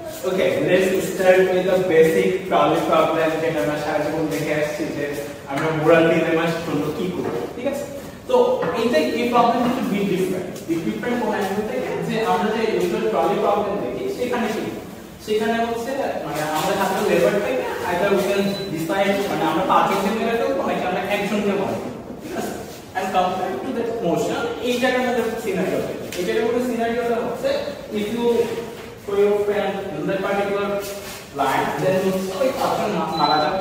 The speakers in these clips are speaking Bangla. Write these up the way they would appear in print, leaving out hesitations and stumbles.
Okay, let's start with the basic trolley problem যেটা আমরা সারা জীবন দেখে আসছি যে আমরা মোরাল ডিলেমা শুনলো কি করব, ঠিক আছে? তো এই প্রবলেমটা একটু ডিফারেন্ট কোন অ্যাঙ্গেল থেকে যে আমরা যে ইউজুয়াল ট্রলি প্রবলেম দেখি সেখানে হচ্ছে মানে আমাদের হাতে লেবার থেকে আইদার উই ক্যান ডিসাইড মানে আমরা পাঁচজনকে মিলে দেবো নাকি আমরা একজনকে মনে করব, ঠিক আছে? and compared to that motion এই জায়গার মধ্যে সিনারিওটা হচ্ছে if you throw your pen in that particular line then ওই পাঁচজন মারা যাবে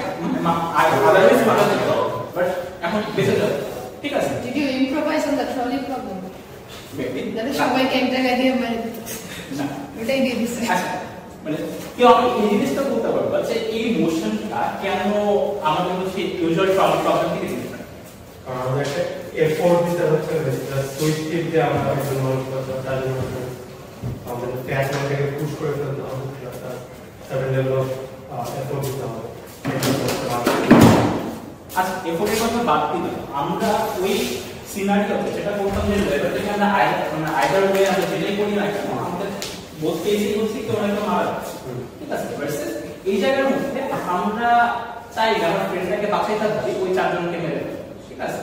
otherwise মারা যেত বাট এখন বেঁচে যাবে, ঠিক আছে? Did you improvise on the trolley problem? maybe that is সবাইকে একটা গাড়িয়ে মেরে দিত না ওটাই দিয়ে দিছে। আচ্ছা মানে কি আপনি এই জিনিসটা বলতে পারবেন যে এই মোশনটা কেন আমাদের হচ্ছে ইউজুয়াল ট্রলি প্রবলেম থেকে ডিফারেন্ট? কারণ আমরা একটা এফোর্ট দিতে হচ্ছে সুইচ টিপ দিয়ে আমরা একজন মানুষ তার জন্য আমাদের ফ্যাটটাকে পুশ করে ফেলতে হবে, সার্টেন লেভেল অফ এফোর্ট দিতে হবে। আচ্ছা এফোর্টের কথা বাদ দিলাম, আমরা ওই সিনারিওতে যেটা বলতাম যে লেভেল থেকে আমরা আইদার ওয়ে আমরা যেটাই করি না কেন আমাদের বোথ কেসেই হচ্ছে কেউ না কেউ মারা যাচ্ছে, ঠিক আছে? ভার্সেস এই জায়গার মধ্যে আমরা চাই আমার ফ্রেন্ডটাকে বাঁচাইতে পারি ওই চারজনকে মেরে দেব, ঠিক আছে?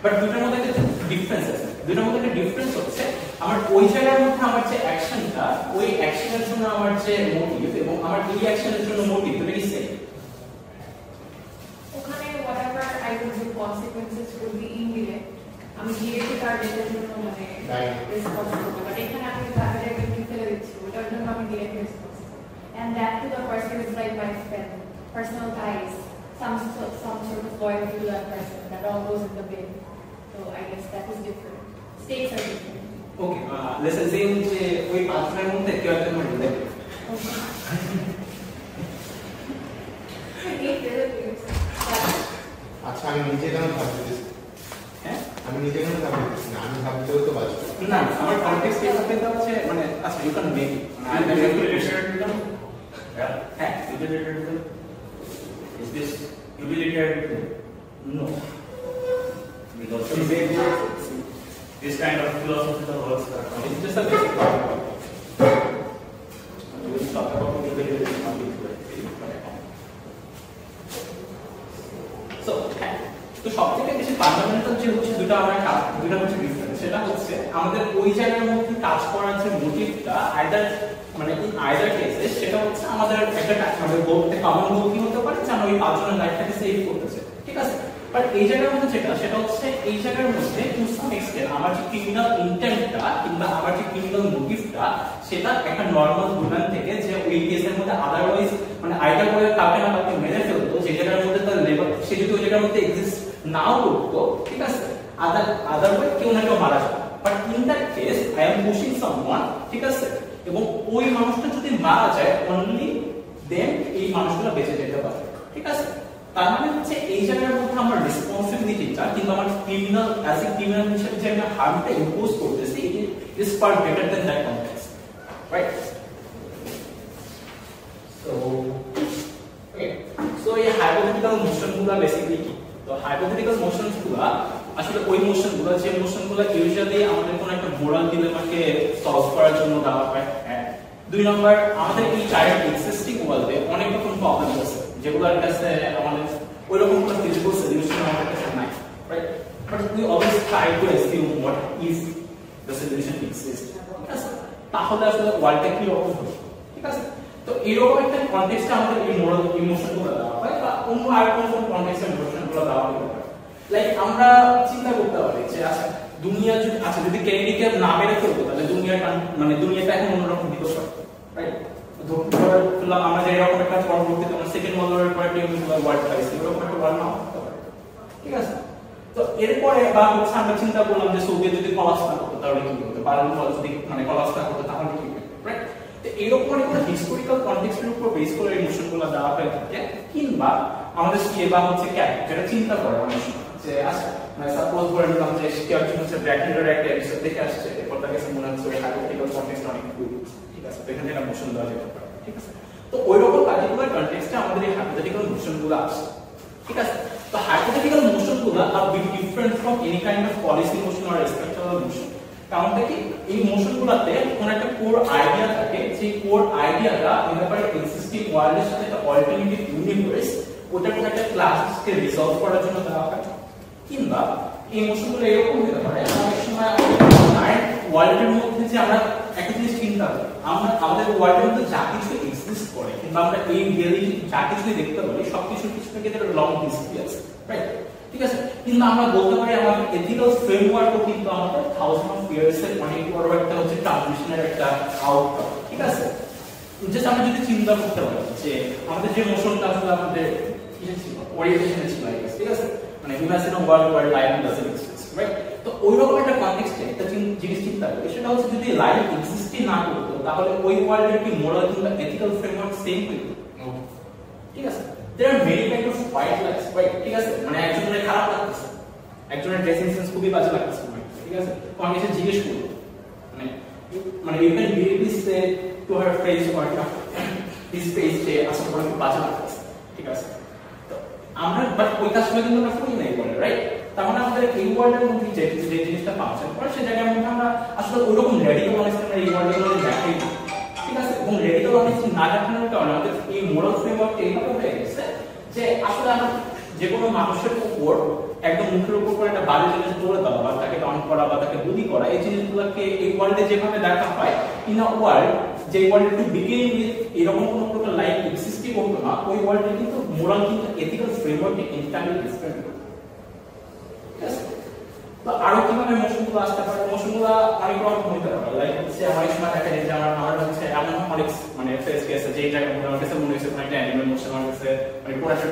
বাট দুটোর মধ্যে একটা ডিফারেন্স আছে, দুটোর মধ্যে একটা ডিফারেন্স হচ্ছে আমার ওই জায়গার মধ্যে আমার যে অ্যাকশনটা ওই অ্যাকশনের জন্য আমার যে মোটিভ এবং আমার এই অ্যাকশনের জন্য মোটিভ দুটো কি সেম? ওখানে whatever I would do consequences would be indirect. আমি ডিরেক্ট কার ডেটার জন্য মানে রেসপন্সিবল, বাট এখানে আমি তাদের একটা ফেলে দিচ্ছি ওটার জন্য আমি direct responsible, and that to the person is like my friend, personal ties, some sort of loyalty to that person that all goes in the bin. So I guess that is different. Stakes are different. Okay, let's assume যে ওই পাঁচজনের মধ্যে কেউ একজন মরে যাবে। আচ্ছা আমি নিজে কেন ভাবতেছি? হ্যাঁ আমি নিজে কেন ভাবতেছি না, আমি ভাবতেও তো বাঁচবো না, আমার কনটেক্সট এটা হচ্ছে মানে আচ্ছা ইউ ক্যান মেক হ্যাঁ utilitarian. Is this utilitarian? No. Because this kind of philosophical works are it's just a basic problem. We will talk about utilitarian so তো সবথেকে বেশি ফান্ডামেন্টাল যে হচ্ছে দুটো হচ্ছে ডিফারেন্স, সেটা হচ্ছে আমাদের ওই জায়গার মধ্যে কাজ করার যে মোটিভটা আইদার কেসে সেটা হচ্ছে আমাদের একটা আমাদের গোলতে কমন গোল কি হতে পারে যে আমরা ওই পাঁচজনের লাইফটাকে সেভ করতেছে, ঠিক আছে? বাট এই জায়গার মধ্যে সেটা হচ্ছে এই জায়গার মধ্যে টু সাম এক্সটেন্ট আমার যে ক্রিমিনাল ইন্টেন্টটা কিংবা আমার যে ক্রিমিনাল মোটিভটা সেটা একটা নরমাল হিউম্যান থেকে যে ওই কেসের মধ্যে আদারওয়াইজ আইদার করে কাউকে না কাউকে মেরে ফেলতো যে জায়গার মধ্যে তার লেবার সে যদি ওই জায়গার মধ্যে এক্সিস্ট নাও করতো, ঠিক আছে? আদারওয়াইজ কেউ না কেউ মারা যাবে, but in that case I am pushing someone, ঠিক আছে? এবং ওই মানুষটা যদি মারা যায় অনলি দেন এই মানুষগুলো বেঁচে যেতে পারে, ঠিক আছে? তার মানে হচ্ছে এই জায়গার মধ্যে আমার রেসপন্সিবিলিটিটা কিন্তু আমার ক্রিমিনাল অ্যাজ এ ক্রিমিনাল হিসেবে যে আমি হার্মটা ইম্পোজ করতেছি it is far better than that context, right? So এই হাইপোথেটিক্যাল মোশনগুলো বেসিক্যালি কি? তো হাইপোথেটিক্যাল মোশনসগুলো আসলে ওই মোশনগুলো যে মোশনগুলো ইউজুয়ালি আমাদের কোনো একটা মোরাল ডিলেমাকে সলভ করার জন্য দেওয়া হয়। দুই নম্বর, আমাদের এই চাইল্ড এক্সিস্টিং ওয়ার্ল্ডে অনেক রকম প্রবলেম আছে যেগুলোর কাছে আমাদের ওই রকম কোনো ফিজিক্যাল সলিউশন আমাদের কাছে নাই, right? But we always try to assume what is the solution exist, ঠিক আছে? তাহলে আসলে ওয়ার্ল্ডটা কি রকম হবে, ঠিক আছে? তো এরকম একটা কনটেক্সটে আমাদের এই মোরাল ইমোশনগুলো দেওয়া হয় বা অন্য আর কোন কনটেক্সটে ইমোশনগুলো দেওয়া হয়। লাইক আমরা চিন্তা করতে পারি যে আচ্ছা দুনিয়া যদি কেনেডিকে না মেরে ফেলতো তাহলে দুনিয়াটা এখন অন্যরকম দিতে পারে, রাইট? ধরলাম আমরা যে এরকম একটা পরবর্তীতে আমরা সেকেন্ড ওয়ার্ল্ড ওয়ারের পরে নিউক্লিয়ার ওয়ার পাইছি, এরকম একটা ওয়ার নাও হতে পারে, ঠিক আছে? তো এরপরে বা হচ্ছে আমরা চিন্তা করলাম যে সোভিয়েত যদি কলাপস না করতো তাহলে কি হতো, বার্লিন ওয়াল যদি কলাপস না করতো তাহলে কি হতো, রাইট? তো এরকম অনেক হিস্টোরিক্যাল কনটেক্সটের উপর বেস করে ইমোশনগুলো দেওয়া হয়ে থাকে, কিংবা আমাদের বা হচ্ছে ক্যাট যেটা চিন্তা করে অনেক সময় যে আচ্ছা সাপোজ ধরে নিলাম যে কেউ হচ্ছে ব্ল্যাক মিরর একটা এপিসোড দেখে আসছে, এরপর তার কাছে মনে হচ্ছে হাইপোথেটিক্যাল কনটেক্সট অনেক গুড, ঠিক আছে? তো এখানে একটা মোশন দেওয়া যেতে পারে, ঠিক আছে? তো ওইরকম পার্টিকুলার কনটেক্সটে আমাদের এই হাইপোথেটিক্যাল মোশনগুলো আসে, ঠিক আছে? তো হাইপোথেটিক্যাল মোশনগুলো আর bit different from any kind of policy motion or structural motion, কারণটা কি এই মোশনগুলোতে কোন একটা কোর আইডিয়া থাকে, যে কোর আইডিয়াটা এই ব্যাপারে এক্সিস্টিং ওয়ার্ল্ডের সাথে একটা অল্টারনেটিভ ইউনিভার্স ওটা কোন একটা ক্লাসকে রিজলভ করার জন্য দেওয়া হয়। কিংবা এই মোশনগুলো এরকম হতে পারে অনেক সময় কারেন্ট ওয়ার্ল্ডের মধ্যে যে আমরা একটা জিনিস চিন্তা করি, আমরা আমাদের ওয়ার্ল্ডের মধ্যে যা কিছু এক্সিস্ট করে কিংবা আমরা এই রিয়েলিটি যা কিছুই দেখতে পারি সবকিছুর পিছনে কিন্তু একটা লং হিস্ট্রি আছে, রাইট? ঠিক আছে, কিন্তু আমরা বলতে পারি আমাদের এথিক্যাল ফ্রেমওয়ার্কও কিন্তু আমাদের থাউজেন্ড অফ ইয়ার্স এর অনেক বড় একটা হচ্ছে ট্রানজিশনের একটা আউটকাম। ঠিক আছে, জাস্ট আমরা যদি চিন্তা করতে পারি যে আমাদের যে মোশনটা আসলে আমাদের কিসে ছিল, ওরিয়েন্টেশনে ছিল, ঠিক আছে, মানে imagine a world where life doesn't exist, right? তো ওইরকম একটা কনটেক্সটে একটা জিনিস চিন্তা করি, সেটা হচ্ছে যদি লাইফ এক্সিস্টই না করতো তাহলে ওই ওয়ার্ল্ডের কি মোরাল কিংবা এথিক্যাল ফ্রেমওয়ার্ক সেম হইতো? ঠিক আছে, there are many kind of white lies, right? ঠিক আছে, মানে একজনের খারাপ লাগতেছে, একজনের ড্রেসিং সেন্স খুবই বাজে লাগতেছে, ঠিক আছে, তো আমি এসে জিজ্ঞেস করব মানে you can really say to her face or his face যে আসলে ওরা খুব বাজে লাগতেছে, ঠিক আছে, তো আমরা বাট ওই কাজটা কিন্তু আমরা করি নাই বলে, রাইট? তার মানে আমাদের এই ওয়ার্ল্ডের মধ্যে যে জিনিসটা ফাংশন করে সেই জায়গার মধ্যে আমরা আসলে ওইরকম রেডিক্যাল অনেস্টি আমরা এই ওয়ার্ল্ডের মধ্যে দেখাই না, ঠিক আছে, এবং রেডিক্যাল অনেস্টি না দেখানোর কারণে আমাদের এই মোরাল ফ্রেমওয়ার্কটা এইভাবে হয়ে গেছে যে আসলে আমরা যে কোনো মানুষের উপর একদম মুখের উপর করে একটা বাজে জিনিস তুলে দেওয়া বা তাকে টন করা বা তাকে বুলি করা, এই জিনিসগুলোকে এই ওয়ার্ল্ডে যেভাবে দেখা হয় ইন আ ওয়ার্ল্ড যে ওয়ার্ল্ড টু বিগিন উইথ এরকম কোনো প্রকার লাইফ এক্সিস্টই করতো না, ওই ওয়ার্ল্ডে কিন্তু মোরাল কিন্তু এথিক্যাল ফ্রেমওয়ার্কটা এন্টারলি ডিফারেন্ট। ঠিক আছে, তো আরো কিভাবে মোশনগুলো আসতে পারে, মোশনগুলো অনেক রকম হতে পারে, লাইক হচ্ছে অনেক সময় দেখা যায় যে আমার হচ্ছে এমন অনেক মানে ফেস গেছে যে জায়গায় আমার কাছে মনে হয়েছে একটা অ্যানিমেল মোশন আমার কাছে মানে পুরো একটা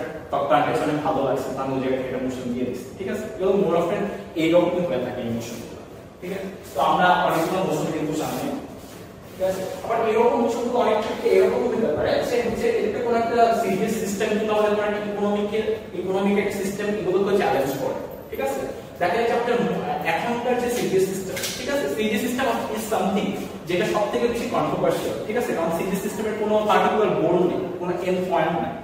কনটেক্সট অনেক ভালো লাগছে, তার মধ্যে একটা মোশন দিয়ে দিচ্ছে। ঠিক আছে, এগুলো মোর অফেন এইরকমই হয়ে থাকে এই মোশনগুলো। ঠিক আছে, তো আমরা অনেকগুলো মোশন কিন্তু সামনে, ঠিক আছে, আবার এরকম মোশনগুলো অনেক ক্ষেত্রে এরকম হতে পারে যে এতে কোনো একটা সিরিয়াস সিস্টেম কিন্তু আমাদের মানে ইকোনমিক একটা সিস্টেম এগুলোকে চ্যালেঞ্জ করে। ঠিক আছে, দেখা যাচ্ছে আপনার এখনকার যে সিরিয়াস সিস্টেম, ঠিক আছে, সিরিয়াস সিস্টেম ইজ সামথিং যেটা সবথেকে বেশি কন্ট্রোভার্সিয়াল। ঠিক আছে, কারণ সিরিয়াস সিস্টেমের কোনো পার্টিকুলার গোল নেই, কোনো এন্ড পয়েন্ট নেই।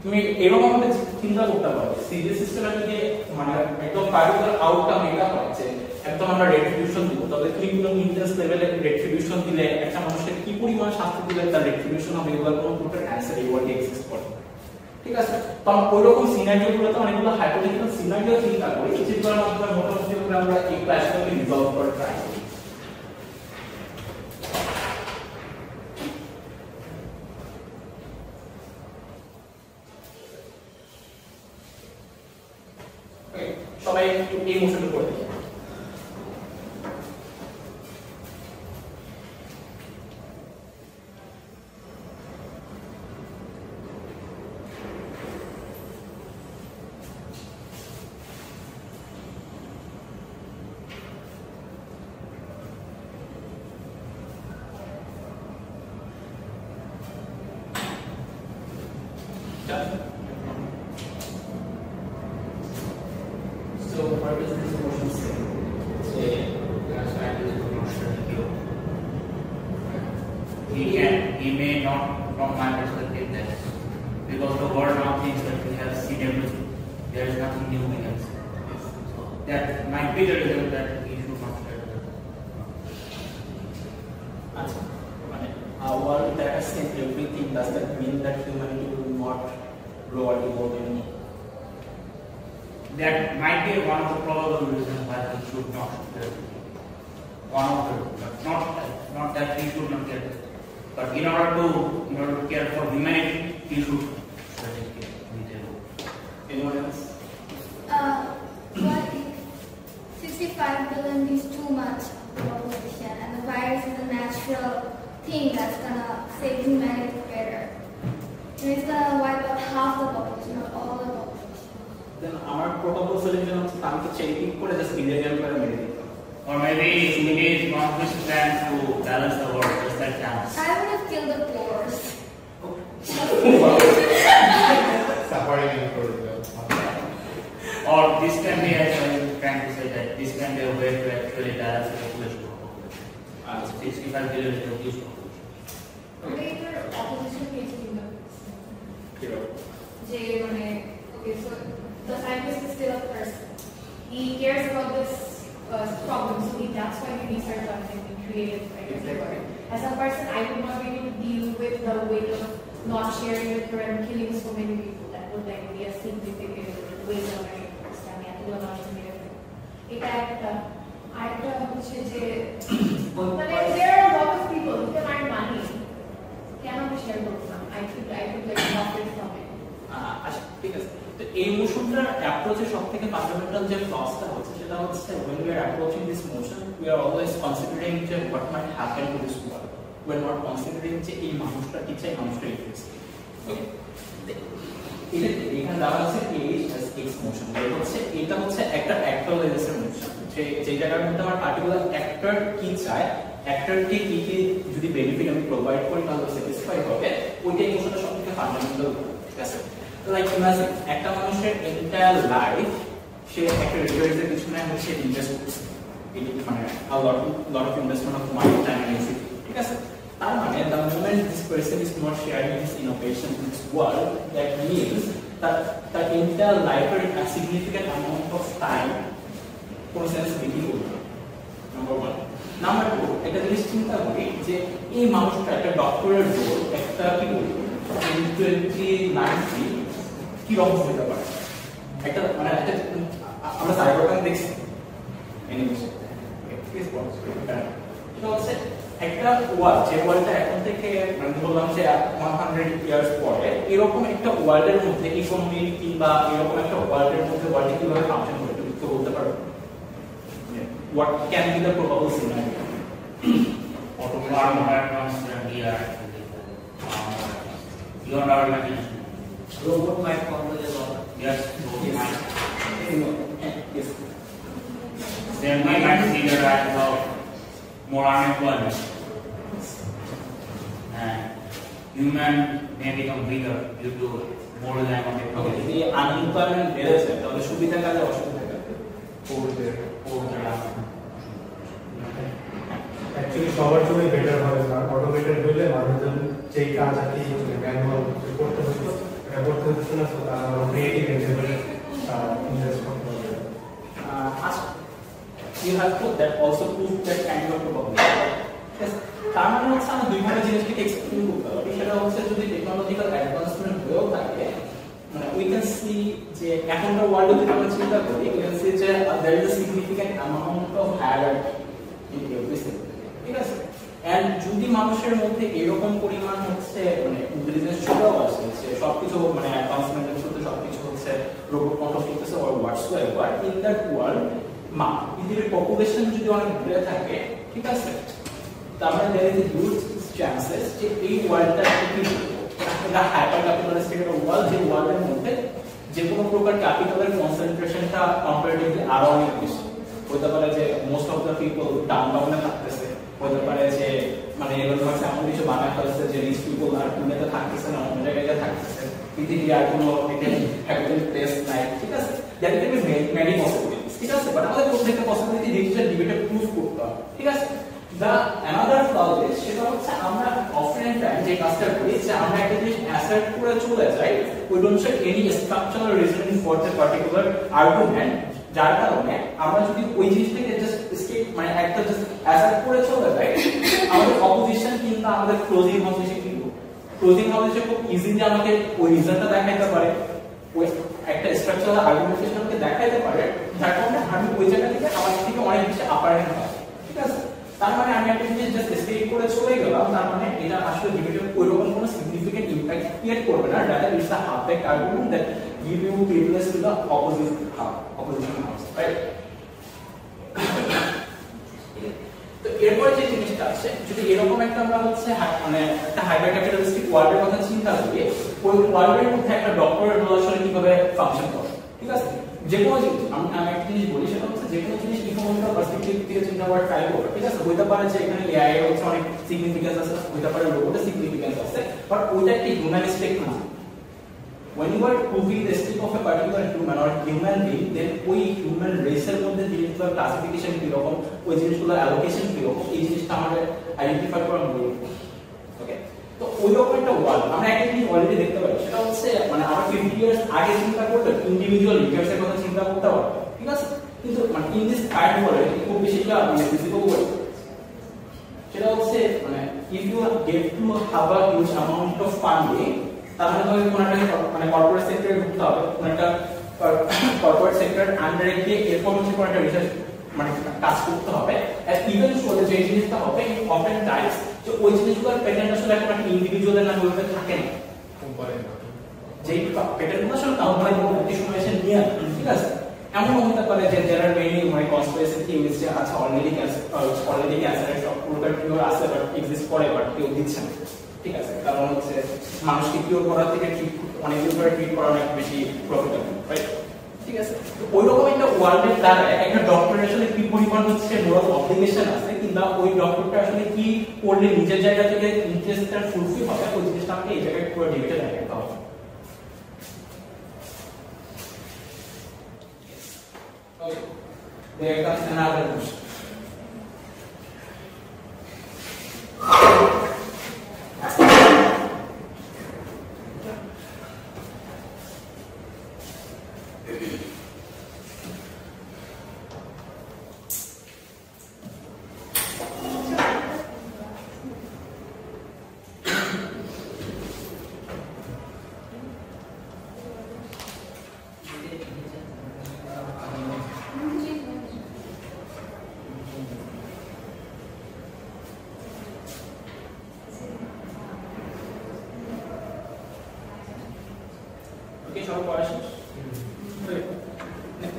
তুমি এরকম ভাবে চিন্তা করতে পারো সিরিয়াস সিস্টেমে যদি মানে একদম পার্টিকুলার আউটকাম এটা হয় যে একদম আমরা রেট্রিবিউশন দিব, তবে তুমি কোনো ইন্টেন্স লেভেলে রেট্রিবিউশন দিলে একটা মানুষকে কি পরিমাণ শাস্তি দিলে তার রেট্রিবিউশন হবে, এগুলোর কোনো প্রকার অ্যানসার এই ওয়ার্ল্ডে এক্সিস্ট করে। ঠিক আছে, তো আমরা ওইরকম সিনারিওগুলোতে অনেকগুলো হাইপোথেটিক্যাল সিনারিও চিন্তা করি, যেগুলোর মাধ্যমে মোটামুটি আমরা এই ক্লাসটাকে রিজলভ করে ট্রাই করি। সবাই এই মোশনটা করে দেখি। So what does this motion say? Say that's why this motion here. He may not, from my perspective, that because the world now thinks that we have seen everything. There is nothing new we have seen. So that might be the reason that he should not share that. আচ্ছা, মানে our that has seen everything, does that mean that humanity will not grow or evolve anymore? That might be one of the probable reasons why he should not share it. One of the, but not that he should not care. But in order to care for humanity, he should share it with everyone. Anyone else? What if 65 billion is too much population and the virus is a natural thing that's gonna save humanity together? And it's gonna wipe out half the population, not all the population. Then our probable solution হচ্ছে তাকে চেক পিক করে জাস্ট মিলিয়ন করে মেরে দিতে। Or maybe he needs one plan to balance the world, just like Thanos. I would have killed the poor. Suffering and for Or this can be, as I was trying to say, that this can be a way to actually balance the population. 65 billion is a huge population. Later opposition case in the যে মানে okay, so the scientist is still a person. He cares about this problem, so that's why created like as a as a person, I would not be able to deal with the weight of not sharing with her and killing so many people. That would like be a significant weight of my personality. I would not be able to. এটা একটা আরেকটা হচ্ছে যে মানে there are a lot of people who can earn money. কেন আমি শেয়ার করব না? I could like profit from it. আচ্ছা ঠিক আছে, তো এই মোশনটার অ্যাপ্রোচের সবথেকে ফান্ডামেন্টাল যে ফ্লসটা হচ্ছে সেটা হচ্ছে when we are approaching this motion we are always considering যে what might happen to this world. We are not considering যে এই মানুষটা কি চাই, মানুষটা ইফেক্টস। ওকে, এটা এখানে দেওয়া আছে h as x motion, এটা হচ্ছে একটা অ্যাক্টুয়ালাইজেশন মোশন, যে জায়গার মধ্যে আমার পার্টিকুলার অ্যাক্টর কি চায়, অ্যাক্টরকে কি কি যদি বেনিফিট আমি প্রোভাইড করি তাহলে স্যাটিসফাই হবে, ওইটাই মোশনটা সবথেকে ফান্ডামেন্টাল। ঠিক আছে, লাইক ইমাজিন একটা মানুষের এন্টায়ার লাইফ সে একটা রিসার্চের পিছনে হচ্ছে ইনভেস্ট করছে, মানে lot of investment of money, time and energy. ঠিক আছে, তার মানে the moment this person is not sharing his innovation in this world, that means that the entire life or a significant amount of time কোন সেন্স বিক্রি করবে, নাম্বার 1। নাম্বার 2, একটা জিনিস চিন্তা করি যে এই মানুষটা একটা ডক্টরের রোল একটা কি বলবো 2090 কি রকম হতে পারে, একটা মানে একটা আমরা সাইবারপাঙ্ক দেখছি অ্যানিমেশন, প্লিজ পজ এটা হচ্ছে একটা ওয়ার্ল্ড, যে ওয়ার্ল্ডটা এখন থেকে মানে বললাম যে 100 ইয়ার্স পরে এরকম একটা ওয়ার্ল্ডের মধ্যে ইকোনমি কিংবা এরকম একটা ওয়ার্ল্ডের মধ্যে ওয়ার্ল্ড কিভাবে ফাংশন করে তুমি তো বলতে পারো? What can be the probable scenario? Far more advanced than we are. Beyond our imagination. Robot might follow the law. Yes, robot might. Yes. Then we might see the rise of more unemployment. And human may become bigger due to more reliance on technology. যদি আনএমপ্লয়মেন্ট বেড়েছে তাহলে সুবিধা কাজে অসুবিধা কাজে অ্যাকচুয়ালি সবার জন্যই বেটার হবে, কারণ অটোমেটেড হইলে মানুষজন যেই কাজ আর কি ম্যানুয়াল করতে হতো এটা করতে হচ্ছে না, তো তারা ক্রিয়েটিভ এন্টারপ্রেনার ইনভেস্ট করতে হবে। You have to that also prove that kind of probability. Yes, তার মানে হচ্ছে আমরা দুই ধরনের জিনিসকে এক্সপ্লেইন করতে হবে। সেটা হচ্ছে যদি টেকনোলজিক্যাল অ্যাডভান্সমেন্ট হয়েও থাকে, মানে উই ক্যান সি যে এখনকার ওয়ার্ল্ডে যদি আমরা চিন্তা করি উই ক্যান সি যে there is a significant amount of hierarchy in everything. ঠিক আছে, এন্ড যদি মানুষের মধ্যে এরকম পরিমাণ হচ্ছে মানে ইন্টেলিজেন্স চলেও আসে যে সবকিছু মানে অ্যাডভান্সমেন্টের সাথে সবকিছু হচ্ছে রোবট কন্ট্রোল করতেছে অর হোয়াটসএভার ইন দ্যাট ওয়ার্ল্ড, পৃথিবীর পপুলেশন যদি অনেক বেড়ে থাকে, ঠিক আছে, তার মানে there is a huge chances যে এই ওয়ার্ল্ডটা কি একটা হাইপার ক্যাপিটালিস্টিক ওয়ার্ল্ড, যে ওয়ার্ল্ডের মধ্যে যে কোনো প্রকার ক্যাপিটালের কনসেন্ট্রেশনটা কম্পারেটিভলি আরো অনেক বেশি হতে পারে, যে মোস্ট অফ দ্য পিপল ডাউনটাউনে থাকতেছে, হতে পারে যে মানে এরকম হচ্ছে এমন কিছু বানায় ফেলছে যে রিচ পিপল আর পুনেতে থাকতেছে না, অন্য জায়গায় থাকতেছে, পৃথিবীর আর কোনো হ্যাবিটেট প্লেস নাই। ঠিক আছে, দ্যাট ইজ মেনি পসিবিলিটিস। ঠিক আছে, বাট আমাদের প্রত্যেকটা পসিবিলিটি ডিজিটাল ডিবেটে প্রুভ করতে হবে। ঠিক আছে, the another flaw is সেটা হচ্ছে আমরা অফেন টাইম যে কাজটা করি যে আমরা একটা জিনিস অ্যাসার্ট করে চলে যাই, we don't show any structural reasoning for the particular argument, যার কারণে আমরা যদি ওই জিনিসটাকে জাস্ট স্টেট মানে একটা জাস্ট অ্যাসার্ট করে চলে যাই, আমাদের অপোজিশন কিংবা আমাদের ক্লোজিং হাউসে কিন্তু ক্লোজিং হাউসে খুব ইজিলি আমাকে ওই রিজনটা দেখাইতে পারে, ওই একটা স্ট্রাকচারাল আর্গুমেন্টেশনকে দেখাইতে পারে, যার কারণে আমি ওই জায়গা থেকে আমার থেকে অনেক বেশি আপারেন্ট হয়। ঠিক আছে, তার মানে আমি একটা জিনিস জাস্ট স্টেট করে চলে গেলাম, তার মানে এটা আসলে ডিবেটে ওইরকম কোনো সিগনিফিকেন্ট ইমপ্যাক্ট ক্রিয়েট করবে না, rather it's a half back argument that give you privilege to the opposition house, right? তো এরপর যে জিনিসটা আছে, যদি এরকম একটা আমরা হচ্ছে মানে একটা হাইপার ক্যাপিটালিস্টিক ওয়ার্ল্ডের কথা চিন্তা করি, ওই ওয়ার্ল্ডের মধ্যে একটা ডক্টরের রোল আসলে কিভাবে ফাংশন করে। ঠিক আছে, যে কোনো জিনিস আমি একটা জিনিস বলি সেটা হচ্ছে যে কোনো জিনিস ইকোনমিক্যাল পার্সপেক্টিভ থেকে চিন্তা করার ট্রাই করবে। ঠিক আছে, হইতে পারে যে এখানে এআই এর হচ্ছে অনেক সিগনিফিকেন্স আছে, হইতে পারে রোবটের সিগনিফিকেন্স আছে, বাট ওইটা একটা হিউম্যানিস্টিক না। When you are proving the state of a particular human or human being, then ওই human race এর মধ্যে জিনিসগুলোর ক্লাসিফিকেশন কি রকম, ওই জিনিসগুলোর অ্যালোকেশন কি রকম, এই জিনিসটা আমাদের আইডেন্টিফাই করা মুশকিল। ওকে, তো ওই রকম একটা ওয়ার্ল্ড আমরা একটা জিনিস অলরেডি দেখতে পাই, সেটা হচ্ছে মানে আমরা 50 ইয়ার্স আগে চিন্তা করতে ইন্ডিভিজুয়াল লিডার্স এর কথা চিন্তা করতে পারতাম। ঠিক আছে, কিন্তু মানে ইন দিস কাইন্ড ওয়ার্ল্ড খুব বেশি একটা visible world. if you get to have a huge amount of funding, তাহলে তোমাকে কোন একটা মানে কর্পোরেট সেক্টরে ঢুকতে হবে, কোন একটা কর্পোরেট সেক্টর আন্ডারে গিয়ে এরপর হচ্ছে কোন একটা রিসার্চ মানে কাজ করতে হবে। আর ইভেন্চুয়ালি যে জিনিসটা হবে অফেন টাইমস যে ওই জিনিসগুলোর পেটেন্ট আসলে এখন একটা ইন্ডিভিজুয়ালের নামে ওইটা থাকে না, যেই পেটেন্টগুলো আসলে কোম্পানি ইনফরমেশন নিয়ে, ঠিক আছে। এমন হতে পারে যে there are many মানে কনস্পিরেসি থিওরিজ যে আচ্ছা অলরেডি ক্যান্সারের সব পুরোটা কিওর আছে বাট এক্সিস্ট করে বাট কেউ দিচ্ছে না, ঠিক আছে। কারণ হচ্ছে মানুষকে কিওর করার থেকে অনেক দিন ধরে ট্রিট করা অনেক বেশি প্রফিটেবল, রাইট? ঠিক আছে। তো ওই রকম একটা ওয়ার্ল্ডের দ্বারা একটা ডক্টর আসলে কি পরিমাণ হচ্ছে মোরাল অবলিগেশন আছে, কিংবা ওই ডক্টরটা আসলে কি করলে নিজের জায়গা থেকে ইন্টারেস্টটা ফুলফিল হবে, ওই জিনিসটা আমাকে এই জায়গায় পুরো ডিবেটে রাখতে হবে। Okay, there comes another question. সব পড়া শেষ।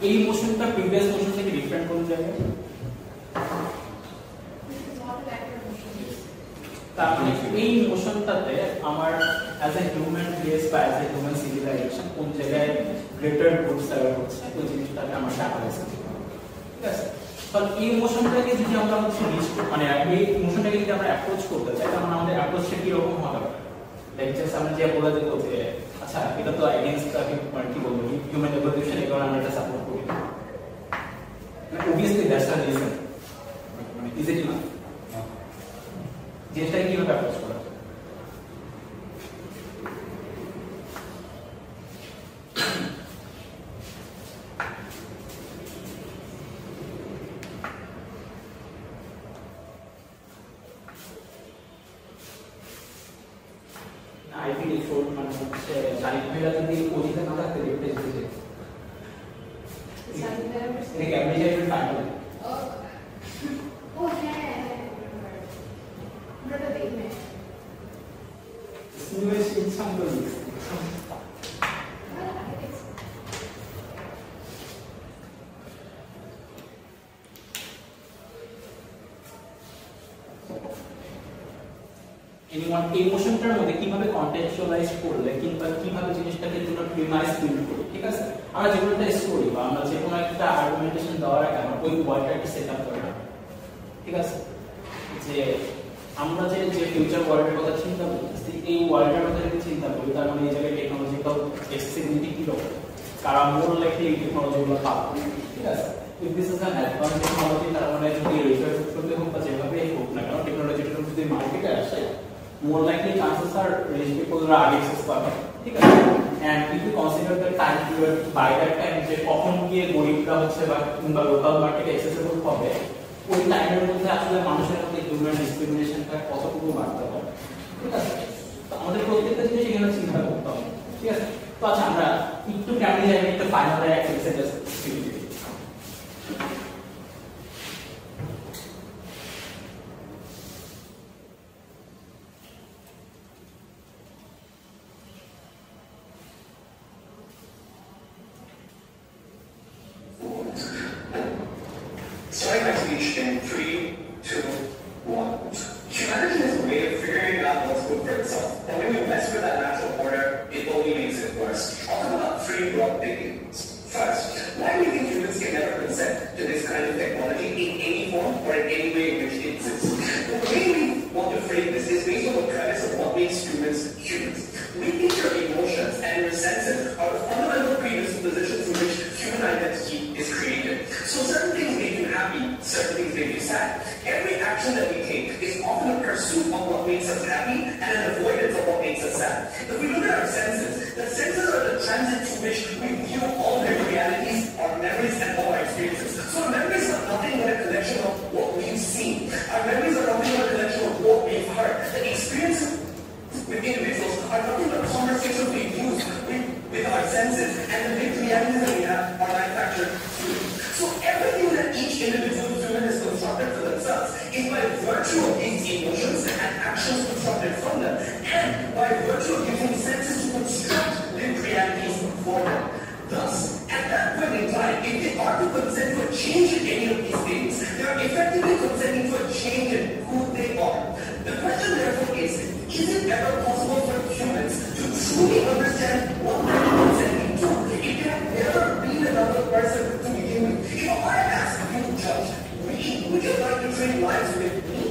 এই মোশনটা প্রিভিয়াস মোশন থেকে ডিফারেন্ট কোন জায়গায়? তার মানে এই মোশনটাতে আমার অ্যাজ এ হিউম্যান রেস বা অ্যাজ এ হিউম্যান সিভিলাইজেশন কোন জায়গায় গ্রেটার গুড সার্ভ হচ্ছে ওই জিনিসটাকে আমার দেখা হয়েছে, ঠিক আছে। তাহলে এই মোশনটাকে যদি আমরা হচ্ছে মানে এই মোশনটাকে যদি আমরা অ্যাপ্রোচ করতে চাই তাহলে আমাদের অ্যাপ্রোচটা কি রকম হবে? লাইক জাস্ট আমরা যে বলে দেবো যে আচ্ছা এটা তো এগেইনস্ট কি বলবো হিউম্যান এভলিউশন, এই কারণে আমরা এটা সাপোর্ট করি না, অবভিয়াসলি দ্যাটস দ্য রিজন, মানে ইজ ইট নট? জিনিসটাকে কিভাবে অ্যাপ্রোচ করা? I think it should মানে হচ্ছে শারীরিক ভাইরা যদি অধিকার না থাকতে দেখতে যেতে এটা ক্যাপিটাল ফাইনাল ও হ্যাঁ আমরা দেখি না সিমুলেশন সাম্পল এনিওয়ান ইমোশনটার মধ্যে কিভাবে কন্টেক্সচুয়ালাইজ করলে কিংবা কিভাবে জিনিসটাকে দুটো প্রিমাইস বিল্ড করি, ঠিক আছে। আমরা যে কোনো একটা স্টোরি বা আমরা যে কোনো একটা আর্গুমেন্টেশন দেওয়ার আগে আমরা ওই ওয়ার্ডটাকে সেট আপ করি, ঠিক আছে। যে আমরা যে ফিউচার ওয়ার্ল্ডের কথা চিন্তা করতেছি এই ওয়ার্ল্ডের কথা যদি চিন্তা করি তার মানে এই জায়গায় টেকনোলজিক্যাল এক্সেসিবিলিটি কি রকম, কারা মোর লাইকলি এই টেকনোলজিগুলো পাবে, ঠিক আছে। If this is an advance technology তার মানে যদি রিসার্চ করতে হোক বা যেভাবেই হোক না কেন টেকনোলজিটা যদি মার্কেটে আসে more likely chances are rich people are আগে access পাবে, ঠিক আছে। and if you consider the time period by that time যে কখন গিয়ে গরিবরা হচ্ছে বা কিংবা লোকাল মার্কেটে অ্যাক্সেসিবল হবে ওই টাইমের মধ্যে আসলে মানুষের মধ্যে হিউম্যান ডিসক্রিমিনেশনটা কতটুকু বাড়তে হবে, ঠিক আছে। তো আমাদের প্রত্যেকটা জিনিস এখানে চিন্তা করতে হবে, ঠিক আছে। তো আচ্ছা আমরা একটু কেমন জানি একটা ফাইনাল এক্সারসাইজ শিখি। Starting my speech in 3, 2, 1. Humanity has a way of figuring out what's good for itself. And when we mess with that natural order, it only makes it worse. I'll talk about 3 broad things. First, why do you think humans can never consent to this kind of technology in any form or in any way in which it exists? The way we want to frame this is based on the premise of what makes humans humans. We think your emotions and your senses are the fundamental predispositions in which human identity is created. So certain things make you happy, certain things make you sad. Every action that we take is often a pursuit of what makes us happy and an avoidance of what makes us sad. If we look at our senses, the senses are the transit through which we view all living realities, our memories, and all our experiences. So our memories are nothing but a collection of what we've seen. Our memories are nothing but a collection of what we've heard. change in any of these things. They are effectively consenting to a change in who they are. The question therefore is it ever possible for humans to truly understand what they are consenting to if they have never been another person to begin with? If I ask you, Judge, would you like to trade lives with me?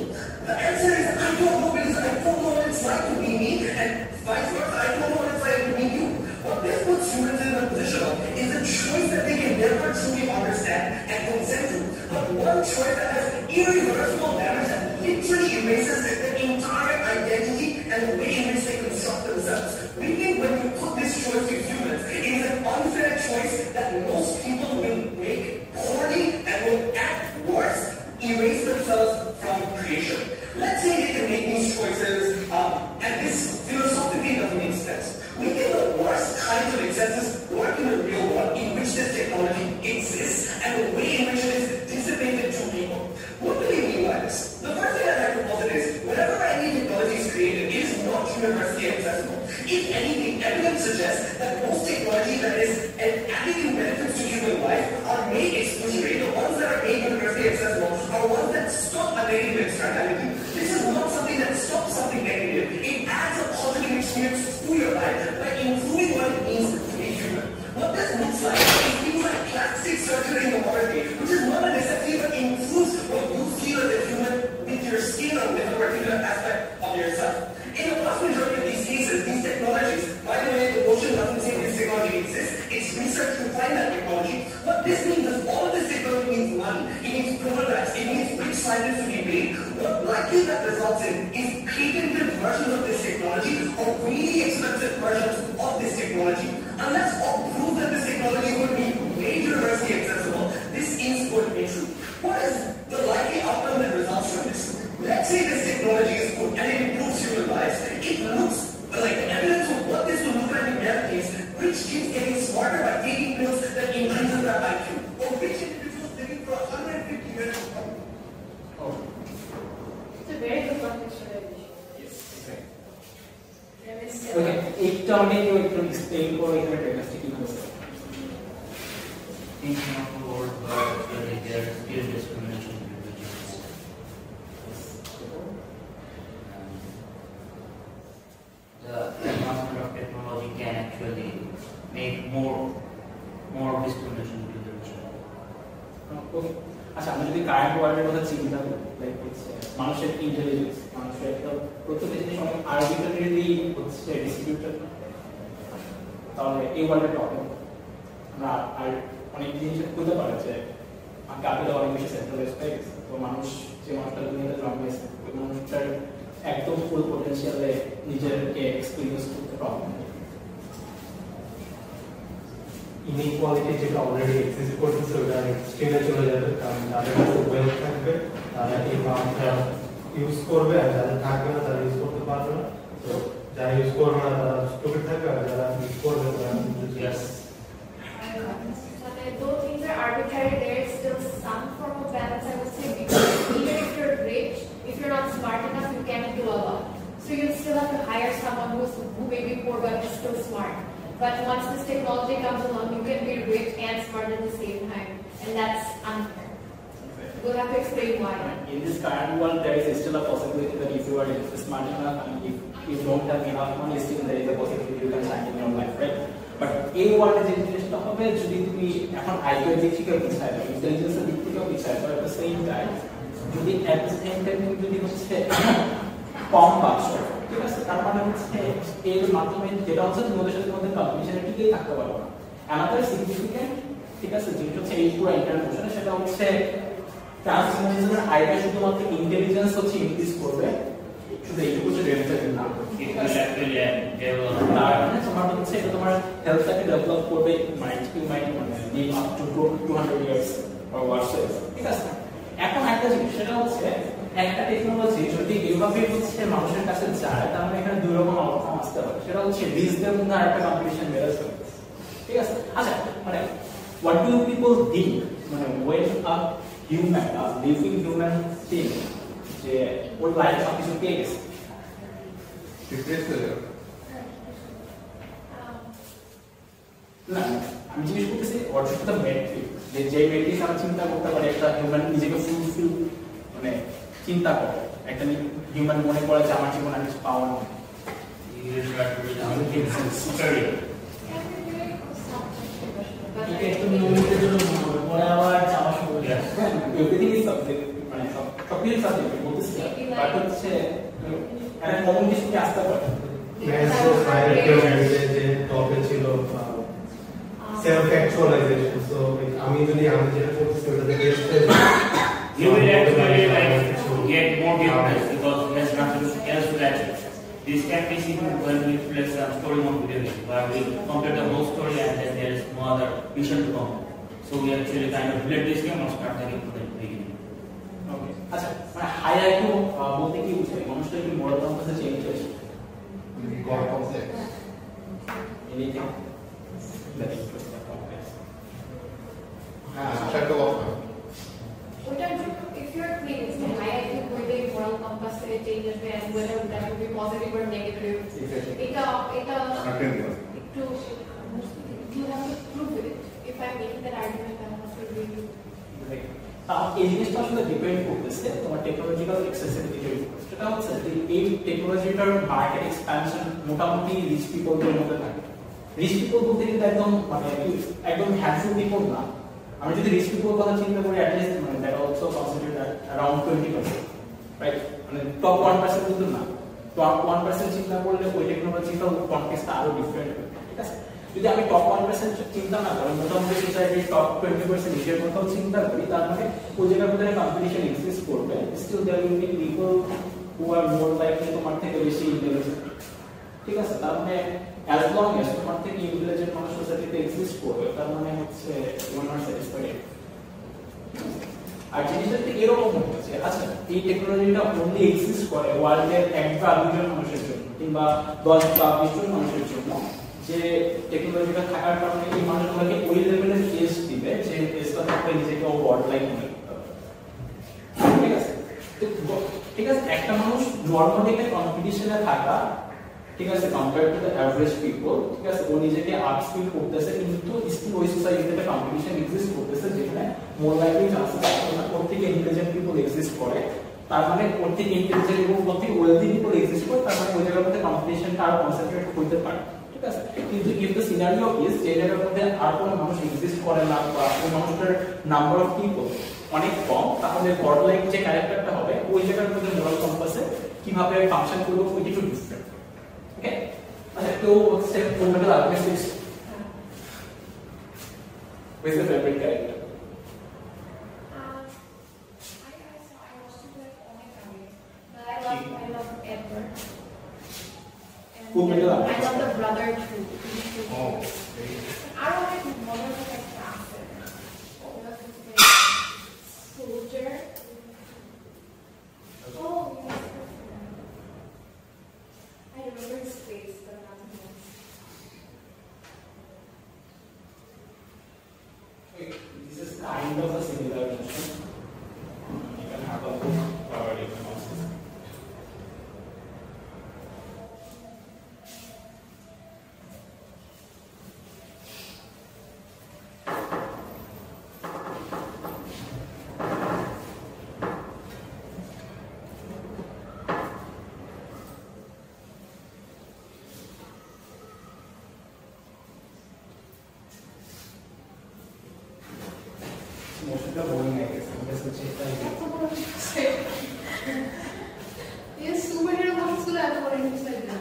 The answer is I don't know, because I don't know what it's like to be me, and vice versa, I don't know what it's like to be you. What this puts humans in a position of is a choice that they can never truly understand and consent to, but one choice that has irreversible damage that literally erases their entire identity and the way in which they construct themselves. We think when you put this choice to humans, it is an unfair choice that most people will make poorly and will at worst erase themselves from creation. Let's say they can make these choices, and this philosophically doesn't make sense. We think the worst kinds of excesses work in the real world in which this technology exists and the way in which it is dissipated to people. What do we mean by this? The first thing I'd like to posit is, whenever any technology is created, it is not universally accessible. If anything, evidence suggests that most technology that is adding benefits to human life are made exclusionary. The ones that are made universally accessible are ones that stop a negative externality. This is not something that stops something negative. It adds a positive experience to your life by improving what it means to be human. What this looks like is things like plastic surgery in the modern day, which is not a necessity but improves what you feel as a human with your skin or with a particular aspect of yourself. In the vast majority of these cases, these technologies, by the way, the motion doesn't say this technology exists, it's research to find that technology. What this means is all of this technology means money, it means prototypes, it means rich scientists to be made. What likely that results in is patented versions of this technology or really expensive versions of this technology. Unless all prove that this technology would be made universally accessible, this is going to be true. What is the likely outcome that results from this? Let's say this technology is good and it improves human lives. It looks like the evidence of what this will look like in reality is rich kids getting smarter by taking pills that increases their IQ, or rich individuals living for 150 years to come. It's a very good contextualization. Yes, exactly. Yeah, Okay, একটা অনেক একটু এক্সপ্লেইন করে এখানে টেক্সটটি কি করছে Thinking of the world where there is still discrimination between religions. The advancement of technology can actually make more discrimination between the religions. ওকে আচ্ছা আমরা যদি কারেন্ট ওয়ার্ল্ডের কথা চিন্তা করি লাইক মানুষের ইন্টেলিজেন্স মানুষের একটা প্রত্যেকটা জিনিস অনেক আরবিট্রারিলি হচ্ছে ডিস্ট্রিবিউটেড তাহলে এই ওয়ার্ল্ডের প্রবলেম আমরা আর অনেক জিনিস খুঁজে পারে যে ক্যাপিটাল অনেক বেশি সেন্ট্রালাইজ হয়ে গেছে তো মানুষ যে মানুষটা দুনিয়াতে জন্ম হয়েছে ওই মানুষটার একদম ফুল পোটেনশিয়ালে নিজেরকে এক্সপিরিয়েন্স করতে প্রবলেম ইনইকুয়ালিটি যেটা অলরেডি এক্সিস্ট করতেছে ওটা এক্সট্রিমে চলে যাবে, কারণ যাদের কাছে ওয়েলথ থাকবে তারা এই পাওয়ারটা ইউজ করবে, আর যাদের থাকবে না তারা ইউজ করতে পারবে না। তো যারা ইউজ করবে না তারা স্টুপিড থাকবে, আর যারা ইউজ করবে তারা Yes. Though things are arbitrary, there is still some form of balance, I would say, because even if you're rich, if you're not smart enough, you can't do a lot. So you still have to hire someone who may be poor but is still smart. But once this technology comes along, you can be rich and smart at the same time, and that's unfair. We'll have to explain why. In this current world, there is still a possibility that if you are smart enough and if you don't have enough money, still there is a possibility you can shine in your life, right? But এই ওয়ার্ল্ডে যে জিনিসটা হবে যদি তুমি এখন আইকিউ দিক থেকে পিছায় যাও, ইন্টেলিজেন্সের দিক থেকেও পিছায় যাও, এট দ্য সেম টাইম যদি এট দ্য সেম টাইম যদি হচ্ছে কম পাচ্ছ, ঠিক আছে, তার মানে হচ্ছে এর মাধ্যমে যেটা হচ্ছে তোমাদের সাথে তোমাদের কম্পিটিশনে টিকেই থাকতে পারবো না। অ্যানাদার সিগনিফিকেন্ট, ঠিক আছে, যেটা হচ্ছে এই পুরো ইন্টারনেশনে সেটা হচ্ছে ট্রান্সহিউম্যানিজমের আইডিয়া শুধুমাত্র ইন্টেলিজেন্স হচ্ছে ইনক্রিজ করবে, শুধু এইটুকু হচ্ছে ডেভেলপ না, It will actually develop. তার মানে তোমার হচ্ছে এটা তোমার হেলথটাকে ডেভেলপ করবে, you might live up to 200 years or whatsoever, ঠিক আছে। এখন একটা জিনিস সেটা হচ্ছে একটা টেকনোলজি যদি এইভাবে হচ্ছে মানুষের কাছে যায়, তার মানে এখানে দুই রকম আউটকাম আসতে পারে, সেটা হচ্ছে রিস্কদের মধ্যে একটা কম্পিটিশন বেড়ে যাবে, ঠিক আছে। আচ্ছা, মানে what do people think মানে when a human, a living human think যে ওর লাইফে সবকিছু পেয়ে গেছে, না আমি জিজ্ঞেস করতেছি হোয়াট ইজ দ্য মেট্রিক যে মেট্রিক্স আমরা চিন্তা করতে পারি একটা হিউম্যান নিজেকে ফুলফিল মানে চিন্তা করে একটা হিউম্যান মনে করে যে আমার জীবনে কিছু পাওয়া নেই একটু মুহূর্তের জন্য মনে হবে পরে আবার চাওয়া শুরু হয়ে যায় এভরিথিং ইজ সাবজেক্ট মানে সব কিছু সাবজেক্ট বলতেছি বাট হচ্ছে একটা কমন কিছু কি আসতে পারে ম্যাথস বাইরে কেউ যে টপে ছিল সেলফ অ্যাকচুয়ালাইজেশন সো আমি যদি আমি যেটা করতেছি ওটাতে guest You will actually get more difference because there's nothing else to add. This can be seen when we play some story mode video game where we complete the whole story and then there is no other mission to come. So we actually kind of play this game or start the game from the beginning. ওকে আচ্ছা মানে হাই আইকিউ বলতে কি বুঝায় মানুষটা কি মোরাল কম্পাসে চেঞ্জ হয়েছে God complex. Anything that is complex হ্যাঁ সেটা কথা ওটার জন্য if you are clear it's the high IQ বইতে moral compass এর চেঞ্জ আসবে and whether that would be positive or negative এটা একটু you have to prove it if I'm making that argument I have to really এই জিনিসটা আসলে ডিপেন্ড করতেছে তোমার টেকনোলজিক্যাল অ্যাক্সেসিবিলিটির উপর সেটা হচ্ছে যে এই টেকনোলজিটার মার্কেট এক্সপ্যানশন মোটামুটি রিচ পিপলদের মধ্যে থাকে রিচ পিপল বলতে কিন্তু একদম হ্যান্ডফুল পিপল না আমি যদি রিচ পিপল কথা চিন্তা করি অ্যাটলিস্ট মানে that also consider around 20% right মানে টপ 1% কিন্তু না টপ 1% চিন্তা করলে ওই টেকনোলজিক্যাল কনটেক্সট আরো ডিফারেন্ট হবে ঠিক আছে যদি আমি টপ 1% চিন্তা না করি মোটামুটি সোসাইটির টপ 20% নিজের মতো চিন্তা করি তার মানে ওই জায়গার মধ্যে কম্পিটিশন এক্সিস্ট করবে still there will be people who are more likely তোমার থেকে বেশি ইন্টেলিজেন্ট ঠিক আছে তার মানে অ্যাজ লং অ্যাজ তোমার থেকে ইন্টেলিজেন্ট মানুষ সোসাইটিতে এক্সিস্ট করবে তার মানে হচ্ছে ইউ আর নট স্যাটিসফাইড আর জিনিসটা ঠিক এরকম হচ্ছে আচ্ছা এই টেকনোলজিটা অনলি এক্সিস্ট করে ওয়ার্ল্ডের 1 বা 2 জন মানুষের জন্য কিংবা 10 বা 20 জন মানুষের জন্য যে টেকনোলজিটা থাকার কারণে এই মানুষগুলোকে ওই লেভেলের কেস দিবে যে কেসটা থাকলে নিজেকে ওয়ার্ড লাইক মনে করতে হবে ঠিক আছে ঠিক আছে একটা মানুষ নরমালি একটা কম্পিটিশনে থাকা ঠিক আছে compare to the average people ঠিক আছে ও নিজেকে আপস্কিল করতেছে কিন্তু স্টিল ওই সোসাইটিতে কম্পিটিশন এক্সিস্ট করতেছে যেখানে মোর লাইকলি চান্সেস আছে না ওর থেকে ইন্টেলিজেন্ট পিপল এক্সিস্ট করে তার মানে ওর থেকে ইন্টেলিজেন্ট এবং ওর থেকে ওয়েলদি পিপল এক্সিস্ট করে তার মানে ওই জায়গার মধ্যে কম্পিটিশনটা আরো কনসেন্ট্রেট করতে পারে ঠিক আছে কিন্তু ইফ দ্য সিনারিও ইজ যে জায়গার মধ্যে আর কোনো মানুষ এক্সিস্ট করে না বা ওই মানুষটার নাম্বার অফ পিপল অনেক কম তাহলে গড লাইক যে ক্যারেক্টারটা হবে ওই জায়গার মধ্যে মোরাল কম্পাসে কিভাবে ফাংশন করবে ওইটা একটু ডিফারেন্ট ওকে আচ্ছা তো হচ্ছে ফুলমেটাল Alchemist Who is the favorite character? I love Edward. Fullmetal I Alchemist. love the brother too. Oh, I don't like his mother was like faster. Soldier. Oh yes. I remember his face, but not his name. This is kind of a similar notion. You can have a book or you can also motion boring I guess. I guess which is Yes, superhero comics গুলো এত বড় ইংলিশ লাগে না